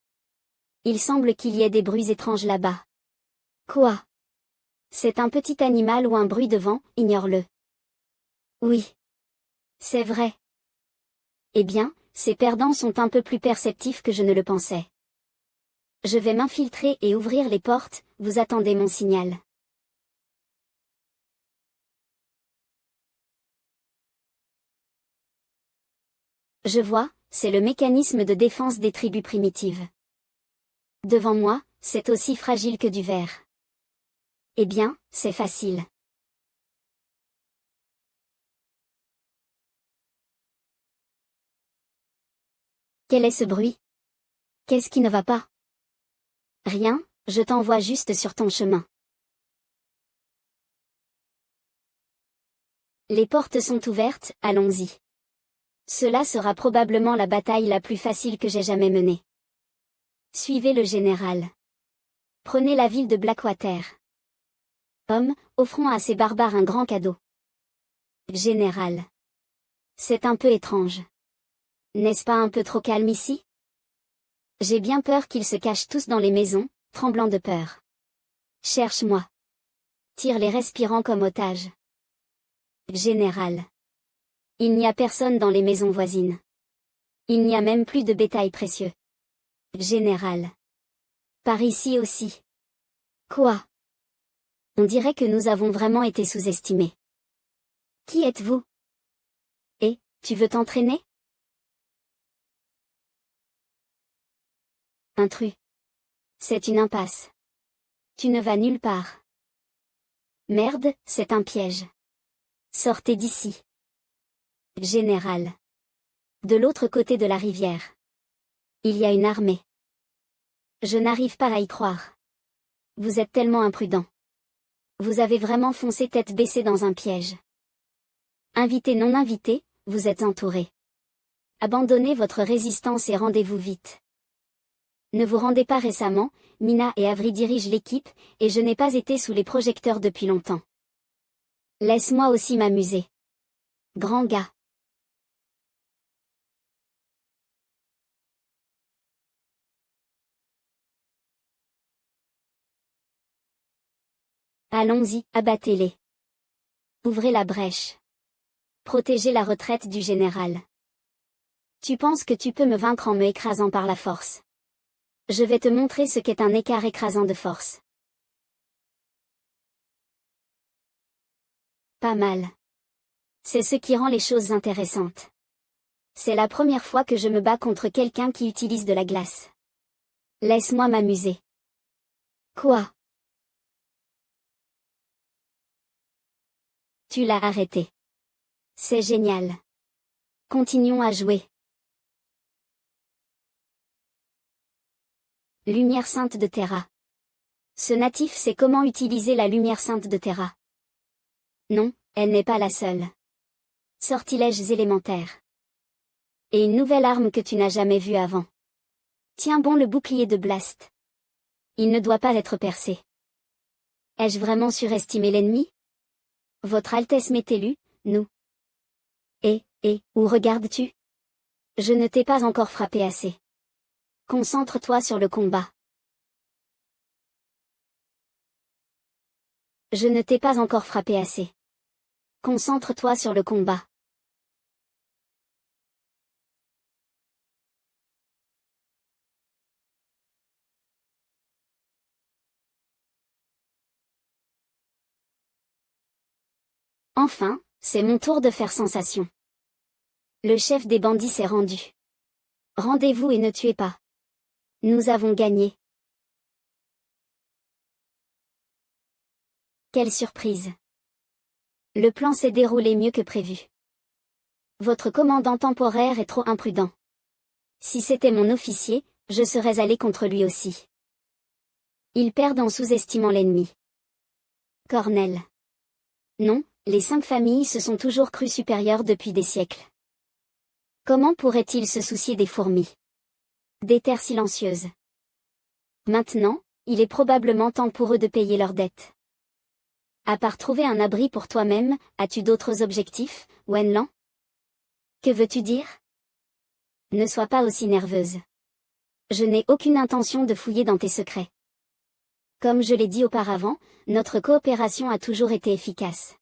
Il semble qu'il y ait des bruits étranges là-bas. Quoi? C'est un petit animal ou un bruit de vent, ignore-le. Oui. C'est vrai. Eh bien, ces perdants sont un peu plus perceptifs que je ne le pensais. Je vais m'infiltrer et ouvrir les portes, vous attendez mon signal. Je vois, c'est le mécanisme de défense des tribus primitives. Devant moi, c'est aussi fragile que du verre. Eh bien, c'est facile. Quel est ce bruit? Qu'est-ce qui ne va pas? Rien, je t'envoie juste sur ton chemin. Les portes sont ouvertes, allons-y. Cela sera probablement la bataille la plus facile que j'ai jamais menée. Suivez le général. Prenez la ville de Blackwater. Homme, offrons à ces barbares un grand cadeau. Général. C'est un peu étrange. N'est-ce pas un peu trop calme ici? J'ai bien peur qu'ils se cachent tous dans les maisons, tremblant de peur. Cherche-moi. Tire les respirants comme otages. Général. Il n'y a personne dans les maisons voisines. Il n'y a même plus de bétail précieux. Général. Par ici aussi. Quoi? On dirait que nous avons vraiment été sous-estimés. Qui êtes-vous? Et, tu veux t'entraîner? Intrus. C'est une impasse. Tu ne vas nulle part. Merde, c'est un piège. Sortez d'ici. Général. De l'autre côté de la rivière. Il y a une armée. Je n'arrive pas à y croire. Vous êtes tellement imprudent. Vous avez vraiment foncé tête baissée dans un piège. Invité non invité, vous êtes entouré. Abandonnez votre résistance et rendez-vous vite. Ne vous rendez pas récemment, Mina et Avery dirigent l'équipe, et je n'ai pas été sous les projecteurs depuis longtemps. Laisse-moi aussi m'amuser. Grand gars. Allons-y, abattez-les. Ouvrez la brèche. Protégez la retraite du général. Tu penses que tu peux me vaincre en me écrasant par la force. Je vais te montrer ce qu'est un écart écrasant de force. Pas mal. C'est ce qui rend les choses intéressantes. C'est la première fois que je me bats contre quelqu'un qui utilise de la glace. Laisse-moi m'amuser. Quoi? Tu l'as arrêté. C'est génial. Continuons à jouer. Lumière sainte de Terra. Ce natif sait comment utiliser la lumière sainte de Terra. Non, elle n'est pas la seule. Sortilèges élémentaires. Et une nouvelle arme que tu n'as jamais vue avant. Tiens bon le bouclier de Blast. Il ne doit pas être percé. Ai-je vraiment surestimé l'ennemi? Votre Altesse m'est élue, nous. Où regardes-tu? Je ne t'ai pas encore frappé assez. Concentre-toi sur le combat. Je ne t'ai pas encore frappé assez. Concentre-toi sur le combat. Enfin, c'est mon tour de faire sensation. Le chef des bandits s'est rendu. Rendez-vous et ne tuez pas. Nous avons gagné. Quelle surprise. Le plan s'est déroulé mieux que prévu. Votre commandant temporaire est trop imprudent. Si c'était mon officier, je serais allé contre lui aussi. Ils perdent en sous-estimant l'ennemi. Cornell. Non, les 5 familles se sont toujours crues supérieures depuis des siècles. Comment pourraient-ils se soucier des fourmis? Des terres silencieuses. Maintenant, il est probablement temps pour eux de payer leurs dettes. À part trouver un abri pour toi-même, as-tu d'autres objectifs, Wenlan? Que veux-tu dire? Ne sois pas aussi nerveuse. Je n'ai aucune intention de fouiller dans tes secrets. Comme je l'ai dit auparavant, notre coopération a toujours été efficace.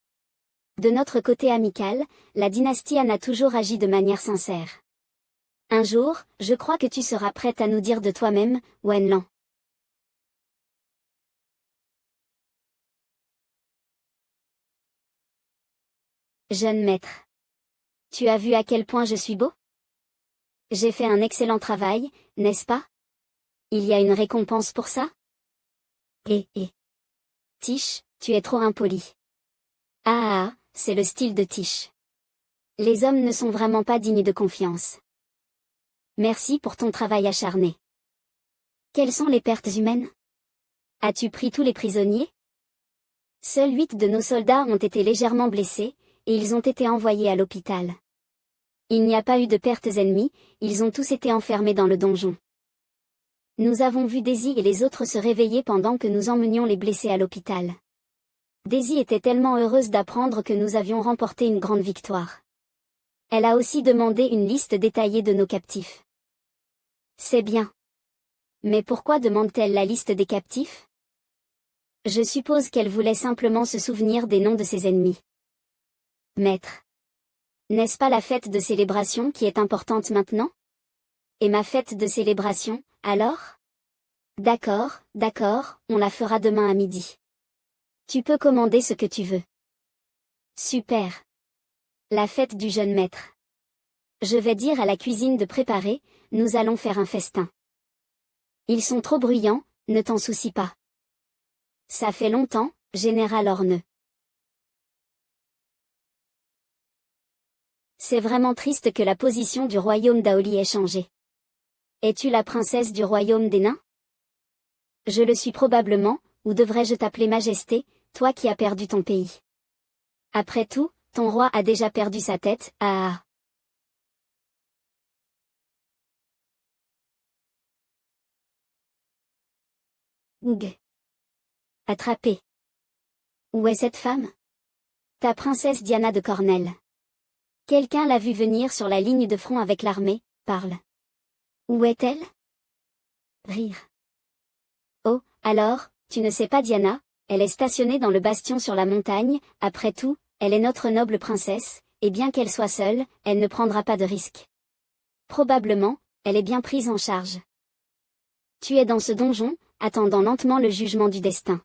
De notre côté amical, la dynastie Han a toujours agi de manière sincère. Un jour, je crois que tu seras prête à nous dire de toi-même, Wenlan. Jeune maître. Tu as vu à quel point je suis beau? J'ai fait un excellent travail, n'est-ce pas? Il y a une récompense pour ça? Tish, tu es trop impoli. Ah, c'est le style de Tish. Les hommes ne sont vraiment pas dignes de confiance. Merci pour ton travail acharné. Quelles sont les pertes humaines? As-tu pris tous les prisonniers? Seuls 8 de nos soldats ont été légèrement blessés, et ils ont été envoyés à l'hôpital. Il n'y a pas eu de pertes ennemies, ils ont tous été enfermés dans le donjon. Nous avons vu Daisy et les autres se réveiller pendant que nous emmenions les blessés à l'hôpital. Daisy était tellement heureuse d'apprendre que nous avions remporté une grande victoire. Elle a aussi demandé une liste détaillée de nos captifs. C'est bien. Mais pourquoi demande-t-elle la liste des captifs? Je suppose qu'elle voulait simplement se souvenir des noms de ses ennemis. Maître. N'est-ce pas la fête de célébration qui est importante maintenant? Et ma fête de célébration, alors? D'accord, on la fera demain à midi. Tu peux commander ce que tu veux. Super. La fête du jeune maître. Je vais dire à la cuisine de préparer, nous allons faire un festin. Ils sont trop bruyants, ne t'en soucie pas. Ça fait longtemps, Général Orne. C'est vraiment triste que la position du royaume d'Aoli ait changé. Es-tu la princesse du royaume des nains? Je le suis probablement, ou devrais-je t'appeler Majesté, toi qui as perdu ton pays. Après tout, ton roi a déjà perdu sa tête, ah. Oug. Attrapé. Où est cette femme? Ta princesse Diana de Cornell. Quelqu'un l'a vue venir sur la ligne de front avec l'armée, parle. Où est-elle? Rire. Oh, alors, tu ne sais pas Diana, elle est stationnée dans le bastion sur la montagne, après tout, elle est notre noble princesse, et bien qu'elle soit seule, elle ne prendra pas de risque. Probablement, elle est bien prise en charge. Tu es dans ce donjon, attendant lentement le jugement du destin.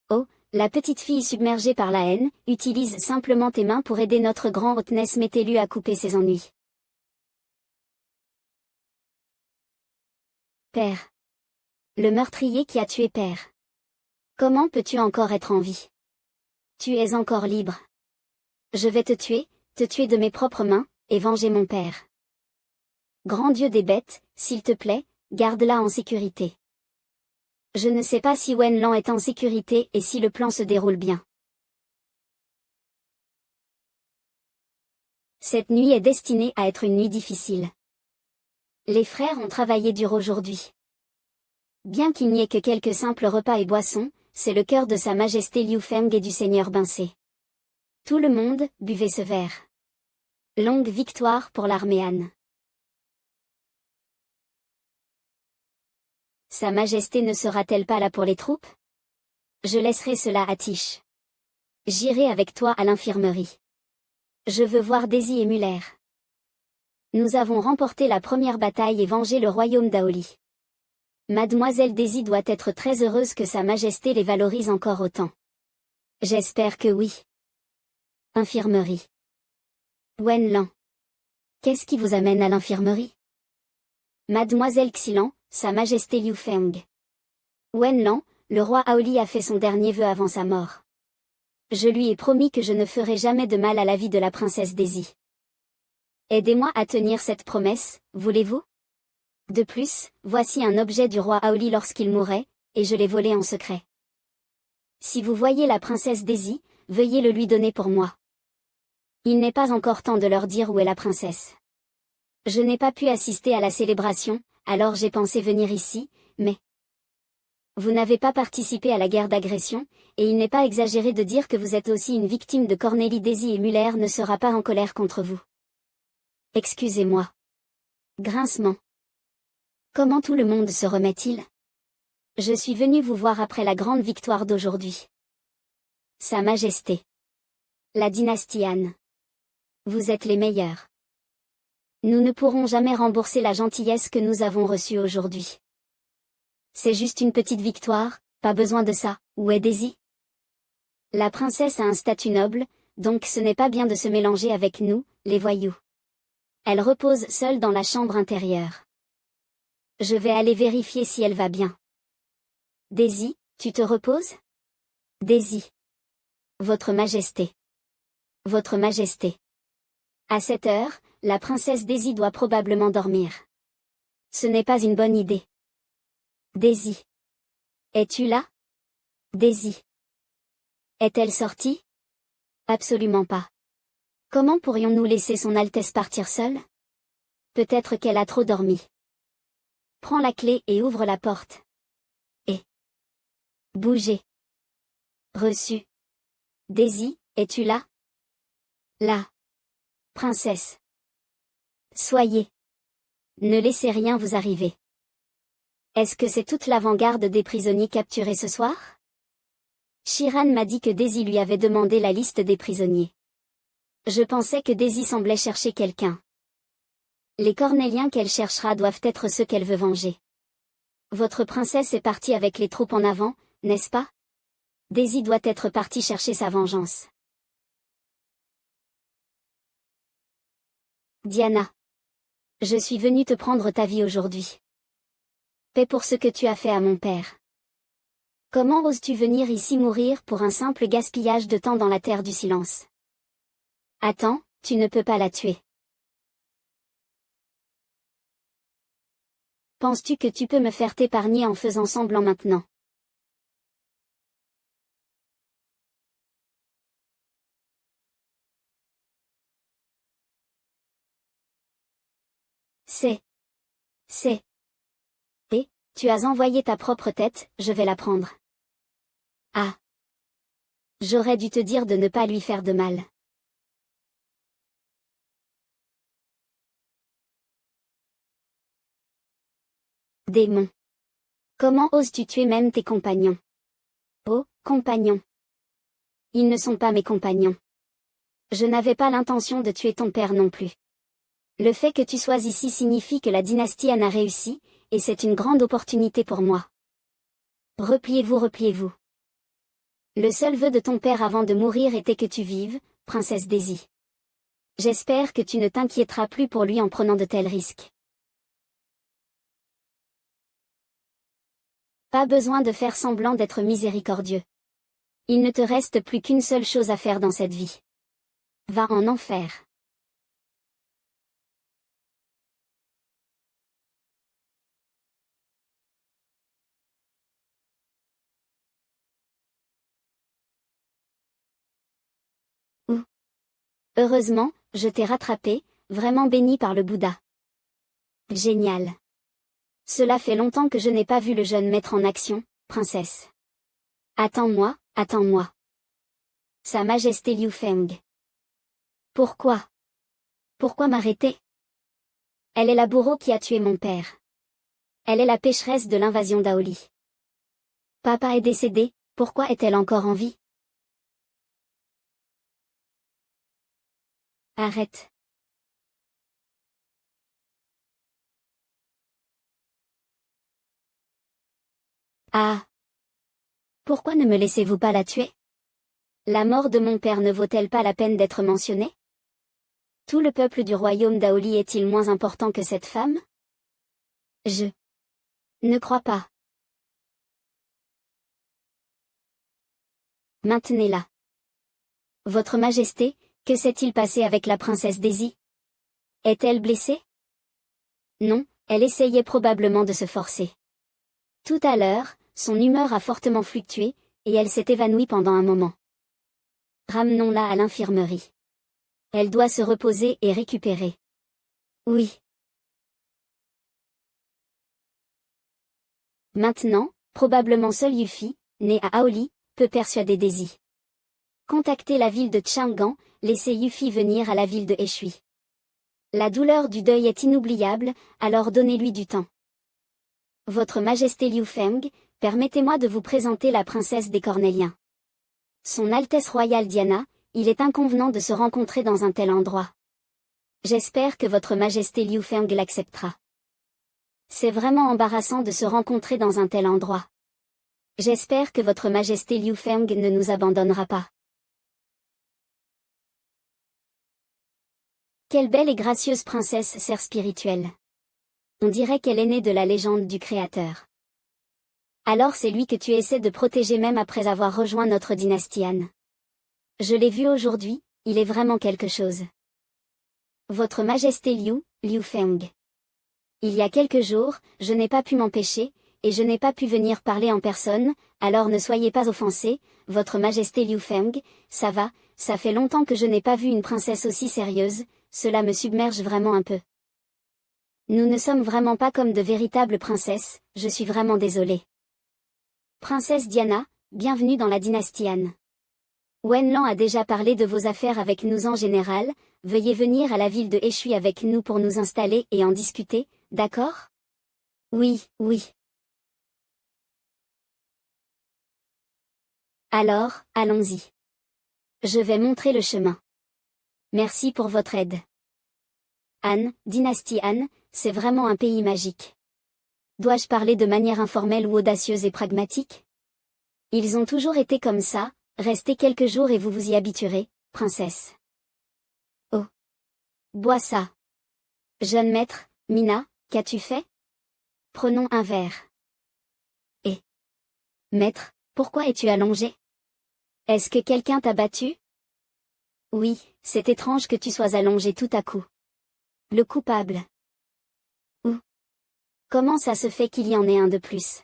Oh, la petite fille submergée par la haine, utilise simplement tes mains pour aider notre grand Hautness Métellu à couper ses ennuis. Père. Le meurtrier qui a tué Père. Comment peux-tu encore être en vie? Tu es encore libre. Je vais te tuer de mes propres mains, et venger mon père. Grand Dieu des bêtes, s'il te plaît, garde-la en sécurité. Je ne sais pas si Wenlan est en sécurité et si le plan se déroule bien. Cette nuit est destinée à être une nuit difficile. Les frères ont travaillé dur aujourd'hui. Bien qu'il n'y ait que quelques simples repas et boissons, c'est le cœur de Sa Majesté Liu Feng et du Seigneur Bincé. Tout le monde, buvez ce verre. Longue victoire pour l'armée Han. Sa Majesté ne sera-t-elle pas là pour les troupes? Je laisserai cela à Tish. J'irai avec toi à l'infirmerie. Je veux voir Daisy et Muller. Nous avons remporté la première bataille et vengé le royaume d'Aoli. Mademoiselle Daisy doit être très heureuse que Sa Majesté les valorise encore autant. J'espère que oui. Infirmerie. Wenlan. Qu'est-ce qui vous amène à l'infirmerie? Mademoiselle Xilan, Sa Majesté Liu Feng. Wenlan, le roi Aoli a fait son dernier vœu avant sa mort. Je lui ai promis que je ne ferai jamais de mal à la vie de la princesse Daisy. Aidez-moi à tenir cette promesse, voulez-vous? De plus, voici un objet du roi Aoli lorsqu'il mourait, et je l'ai volé en secret. Si vous voyez la princesse Daisy, veuillez le lui donner pour moi. Il n'est pas encore temps de leur dire où est la princesse. Je n'ai pas pu assister à la célébration, alors j'ai pensé venir ici, mais... Vous n'avez pas participé à la guerre d'agression, et il n'est pas exagéré de dire que vous êtes aussi une victime de Cornélie. Daisy et Muller ne sera pas en colère contre vous. Excusez-moi. Grincement. Comment tout le monde se remet-il? Je suis venu vous voir après la grande victoire d'aujourd'hui. Sa Majesté. La dynastie Han. Vous êtes les meilleurs. Nous ne pourrons jamais rembourser la gentillesse que nous avons reçue aujourd'hui. C'est juste une petite victoire, pas besoin de ça. Où est Daisy? La princesse a un statut noble, donc ce n'est pas bien de se mélanger avec nous, les voyous. Elle repose seule dans la chambre intérieure. Je vais aller vérifier si elle va bien. Daisy, tu te reposes? Daisy. Votre Majesté. Votre Majesté. À cette heure, la princesse Daisy doit probablement dormir. Ce n'est pas une bonne idée. Daisy. Es-tu là? Daisy. Est-elle sortie? Absolument pas. Comment pourrions-nous laisser son Altesse partir seule? Peut-être qu'elle a trop dormi. Prends la clé et ouvre la porte. Et... Bougez. Reçu. Daisy, es-tu là? Là. Princesse. Soyez. Ne laissez rien vous arriver. Est-ce que c'est toute l'avant-garde des prisonniers capturés ce soir? Shiran m'a dit que Daisy lui avait demandé la liste des prisonniers. Je pensais que Daisy semblait chercher quelqu'un. Les Cornéliens qu'elle cherchera doivent être ceux qu'elle veut venger. Votre princesse est partie avec les troupes en avant, n'est-ce pas? Daisy doit être partie chercher sa vengeance. Diana. Je suis venue te prendre ta vie aujourd'hui. Paix pour ce que tu as fait à mon père. Comment oses-tu venir ici mourir pour un simple gaspillage de temps dans la terre du silence? Attends, tu ne peux pas la tuer. Penses-tu que tu peux me faire t'épargner en faisant semblant maintenant? C'est... Et, tu as envoyé ta propre tête, je vais la prendre. Ah. J'aurais dû te dire de ne pas lui faire de mal. Démon. Comment oses-tu tuer même tes compagnons? Oh, compagnons. Ils ne sont pas mes compagnons. Je n'avais pas l'intention de tuer ton père non plus. Le fait que tu sois ici signifie que la dynastie Han a réussi, et c'est une grande opportunité pour moi. Repliez-vous, repliez-vous. Le seul vœu de ton père avant de mourir était que tu vives, princesse Daisy. J'espère que tu ne t'inquiéteras plus pour lui en prenant de tels risques. Pas besoin de faire semblant d'être miséricordieux. Il ne te reste plus qu'une seule chose à faire dans cette vie. Va en enfer. Heureusement, je t'ai rattrapé, vraiment béni par le Bouddha. Génial. Cela fait longtemps que je n'ai pas vu le jeune maître en action, princesse. Attends-moi, attends-moi. Sa Majesté Liu Feng. Pourquoi? Pourquoi m'arrêter? Elle est la bourreau qui a tué mon père. Elle est la pécheresse de l'invasion d'Aoli. Papa est décédé, pourquoi est-elle encore en vie? Arrête. Ah. Pourquoi ne me laissez-vous pas la tuer? La mort de mon père ne vaut-elle pas la peine d'être mentionnée? Tout le peuple du royaume d'Aoli est-il moins important que cette femme? Je ne crois pas. Maintenez-la. Votre Majesté, que s'est-il passé avec la princesse Daisy? Est-elle blessée? Non, Elle essayait probablement de se forcer. Tout à l'heure, son humeur a fortement fluctué, et elle s'est évanouie pendant un moment. Ramenons-la à l'infirmerie. Elle doit se reposer et récupérer. Oui. Maintenant, probablement seul Yuffie, né à Aoli, peut persuader Daisy. Contactez la ville de Chang'an, laissez Yuffie venir à la ville de Eshui. La douleur du deuil est inoubliable, alors donnez-lui du temps. Votre Majesté Liu Feng, permettez-moi de vous présenter la princesse des Cornéliens. Son Altesse royale Diana, il est inconvenant de se rencontrer dans un tel endroit. J'espère que votre Majesté Liu Feng l'acceptera. C'est vraiment embarrassant de se rencontrer dans un tel endroit. J'espère que votre Majesté Liu Feng ne nous abandonnera pas. Quelle belle et gracieuse princesse serre spirituelle. On dirait qu'elle est née de la légende du Créateur. Alors c'est lui que tu essaies de protéger même après avoir rejoint notre dynastie Han. Je l'ai vu aujourd'hui, il est vraiment quelque chose. Votre Majesté Liu Feng. Il y a quelques jours, je n'ai pas pu m'empêcher, et je n'ai pas pu venir parler en personne, alors ne soyez pas offensés, votre Majesté Liu Feng, ça va, ça fait longtemps que je n'ai pas vu une princesse aussi sérieuse, cela me submerge vraiment un peu. Nous ne sommes vraiment pas comme de véritables princesses, je suis vraiment désolée. Princesse Diana, bienvenue dans la dynastie Han. Wenlan a déjà parlé de vos affaires avec nous en général, veuillez venir à la ville de Eshui avec nous pour nous installer et en discuter, d'accord? Oui, oui. Alors, allons-y. Je vais montrer le chemin. Merci pour votre aide. Han, dynastie Han, c'est vraiment un pays magique. Dois-je parler de manière informelle ou audacieuse et pragmatique? Ils ont toujours été comme ça, restez quelques jours et vous vous y habituerez, princesse. Oh. Bois ça. Jeune maître, Mina, qu'as-tu fait? Prenons un verre. Et. Maître, pourquoi es-tu allongé? Est-ce que quelqu'un t'a battu? Oui, c'est étrange que tu sois allongé tout à coup. Le coupable. Où? Comment ça se fait qu'il y en ait un de plus?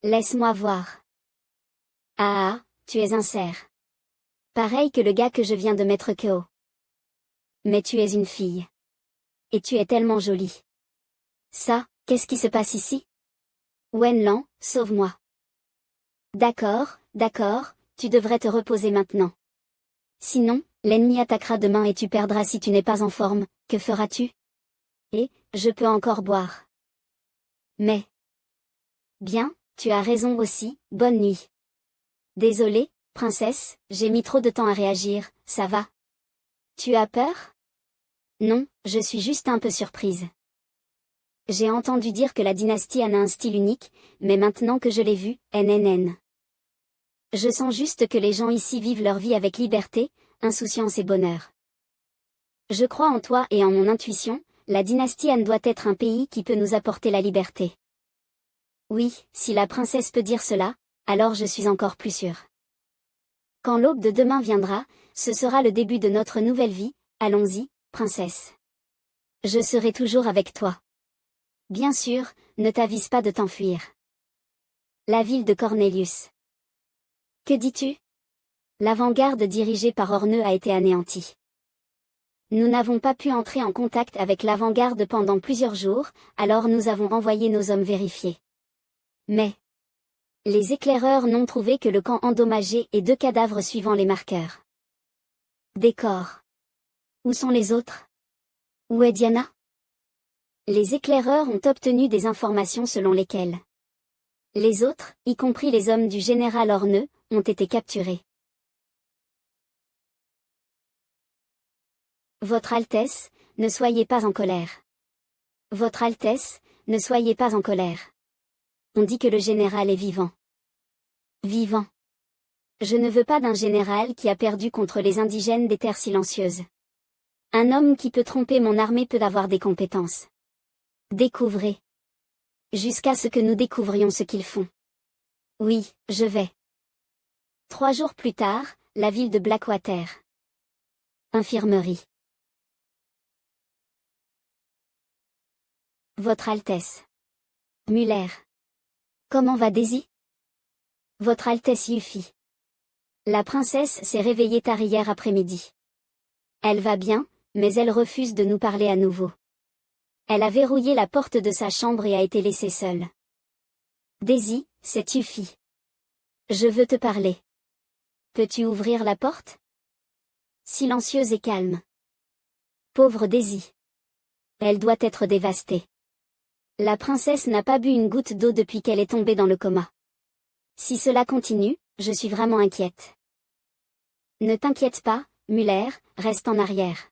Laisse-moi voir. Ah, tu es un cerf. Pareil que le gars que je viens de mettre KO. Mais tu es une fille. Et tu es tellement jolie. Ça, qu'est-ce qui se passe ici? Wenlan, sauve-moi. D'accord, d'accord, tu devrais te reposer maintenant. Sinon, l'ennemi attaquera demain et tu perdras si tu n'es pas en forme, que feras-tu? Et, je peux encore boire. Mais. Bien, tu as raison aussi, bonne nuit. Désolée, princesse, j'ai mis trop de temps à réagir, ça va? Tu as peur? Non, je suis juste un peu surprise. J'ai entendu dire que la dynastie Han a un style unique, mais maintenant que je l'ai vu, NNN. Je sens juste que les gens ici vivent leur vie avec liberté, insouciance et bonheur. Je crois en toi et en mon intuition, la dynastie Han doit être un pays qui peut nous apporter la liberté. Oui, si la princesse peut dire cela, alors je suis encore plus sûre. Quand l'aube de demain viendra, ce sera le début de notre nouvelle vie, allons-y, princesse. Je serai toujours avec toi. Bien sûr, ne t'avise pas de t'enfuir. La ville de Cornelius. Que dis-tu? L'avant-garde dirigée par Orneux a été anéantie. Nous n'avons pas pu entrer en contact avec l'avant-garde pendant plusieurs jours, alors nous avons envoyé nos hommes vérifier. Mais les éclaireurs n'ont trouvé que le camp endommagé et 2 cadavres suivant les marqueurs. Des corps. Où sont les autres? Où est Diana? Les éclaireurs ont obtenu des informations selon lesquelles les autres, y compris les hommes du général Orneux, ont été capturés. Votre Altesse, ne soyez pas en colère. Votre Altesse, ne soyez pas en colère. On dit que le général est vivant. Vivant. Je ne veux pas d'un général qui a perdu contre les indigènes des terres silencieuses. Un homme qui peut tromper mon armée peut avoir des compétences. Découvrez. Jusqu'à ce que nous découvrions ce qu'ils font. Oui, je vais. 3 jours plus tard, la ville de Blackwater. Infirmerie. Votre Altesse. Muller. Comment va Daisy? Votre Altesse Yuffie. La princesse s'est réveillée tard hier après-midi. Elle va bien, mais elle refuse de nous parler à nouveau. Elle a verrouillé la porte de sa chambre et a été laissée seule. Daisy, c'est Yuffie. Je veux te parler. Peux-tu ouvrir la porte? Silencieuse et calme. Pauvre Daisy. Elle doit être dévastée. La princesse n'a pas bu une goutte d'eau depuis qu'elle est tombée dans le coma. Si cela continue, je suis vraiment inquiète. Ne t'inquiète pas, Muller, reste en arrière.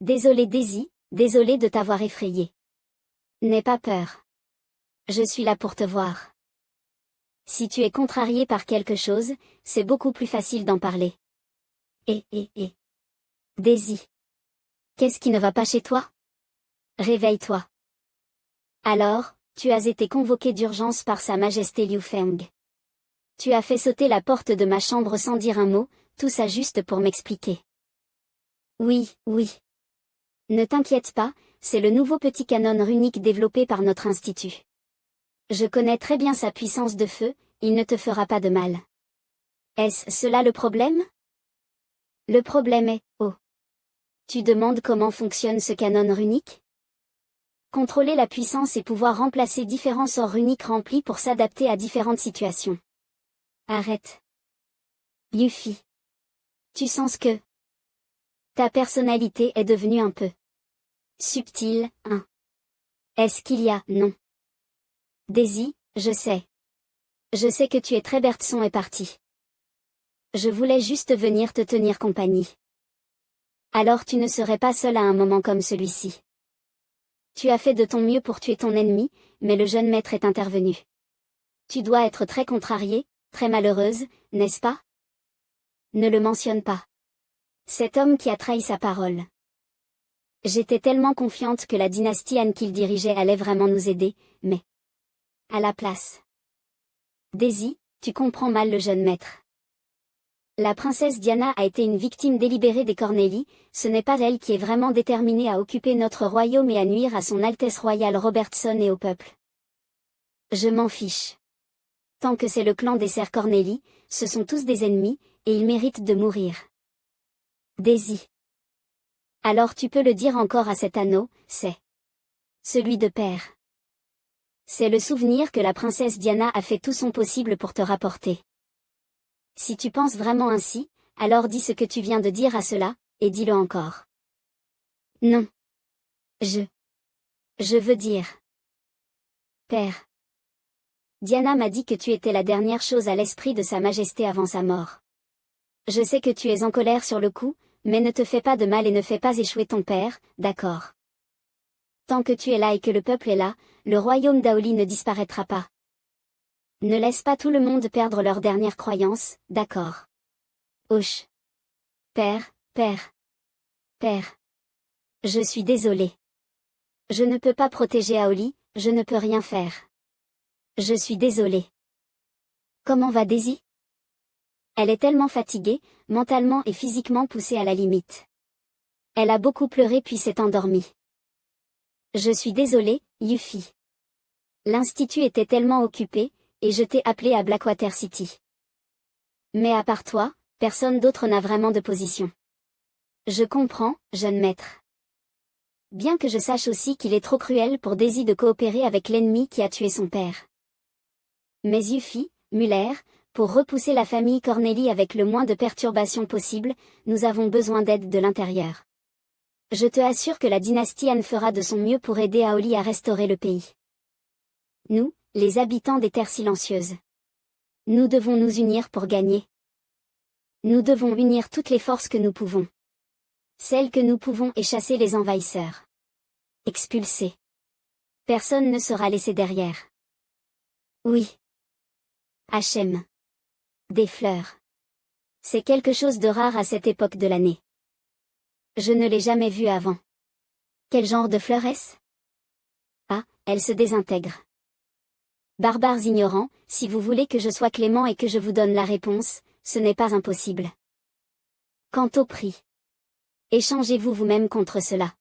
Désolée Daisy, désolée de t'avoir effrayée. N'aie pas peur. Je suis là pour te voir. Si tu es contrariée par quelque chose, c'est beaucoup plus facile d'en parler. Daisy. Qu'est-ce qui ne va pas chez toi? Réveille-toi. Alors, tu as été convoquée d'urgence par Sa Majesté Liu Feng. Tu as fait sauter la porte de ma chambre sans dire un mot, tout ça juste pour m'expliquer. Oui. Ne t'inquiète pas, c'est le nouveau petit canon runique développé par notre institut. Je connais très bien sa puissance de feu, il ne te fera pas de mal. Est-ce cela le problème? Le problème est, oh. Tu demandes comment fonctionne ce canon runique? Contrôler la puissance et pouvoir remplacer différents sorts runiques remplis pour s'adapter à différentes situations. Arrête. Yuffie. Tu sens que ta personnalité est devenue un peu subtile, hein? Est-ce qu'il y a, non? Daisy, je sais. Je sais que tu es très Bertson est parti. Je voulais juste venir te tenir compagnie. Alors tu ne serais pas seul à un moment comme celui-ci. Tu as fait de ton mieux pour tuer ton ennemi, mais le jeune maître est intervenu. Tu dois être très contrariée, très malheureuse, n'est-ce pas? Ne le mentionne pas. Cet homme qui a trahi sa parole. J'étais tellement confiante que la dynastie Han qu'il dirigeait allait vraiment nous aider, mais à la place. Daisy, tu comprends mal le jeune maître. La princesse Diana a été une victime délibérée des Cornélie, ce n'est pas elle qui est vraiment déterminée à occuper notre royaume et à nuire à son Altesse royale Robertson et au peuple. Je m'en fiche. Tant que c'est le clan des Sœurs Cornélie, ce sont tous des ennemis, et ils méritent de mourir. Daisy. Alors tu peux le dire encore à cet anneau, c'est celui de père. C'est le souvenir que la princesse Diana a fait tout son possible pour te rapporter. Si tu penses vraiment ainsi, alors dis ce que tu viens de dire à cela, et dis-le encore. Non. Je veux dire. Père. Diana m'a dit que tu étais la dernière chose à l'esprit de Sa Majesté avant sa mort. Je sais que tu es en colère sur le coup, mais ne te fais pas de mal et ne fais pas échouer ton père, d'accord? Tant que tu es là et que le peuple est là, le royaume d'Aoli ne disparaîtra pas. Ne laisse pas tout le monde perdre leur dernière croyance, d'accord? Ouch. Père. Je suis désolé. Je ne peux pas protéger Aoli, je ne peux rien faire. Je suis désolé. Comment va Daisy? Elle est tellement fatiguée, mentalement et physiquement poussée à la limite. Elle a beaucoup pleuré puis s'est endormie. Je suis désolée, Yuffie. L'institut était tellement occupé, et je t'ai appelé à Blackwater City. Mais à part toi, personne d'autre n'a vraiment de position. Je comprends, jeune maître. Bien que je sache aussi qu'il est trop cruel pour Daisy de coopérer avec l'ennemi qui a tué son père. Mais Yuffie, Muller, pour repousser la famille Cornélie avec le moins de perturbations possible, nous avons besoin d'aide de l'intérieur. Je te assure que la dynastie Han fera de son mieux pour aider Aoli à restaurer le pays. Nous, les habitants des terres silencieuses. Nous devons nous unir pour gagner. Nous devons unir toutes les forces que nous pouvons. Celles que nous pouvons et chasser les envahisseurs. Expulser. Personne ne sera laissé derrière. Oui. Hachem. Des fleurs. C'est quelque chose de rare à cette époque de l'année. Je ne l'ai jamais vu avant. Quel genre de fleur est-ce? Ah, elle se désintègre. Barbares ignorants, si vous voulez que je sois clément et que je vous donne la réponse, ce n'est pas impossible. Quant au prix, échangez-vous vous-même contre cela.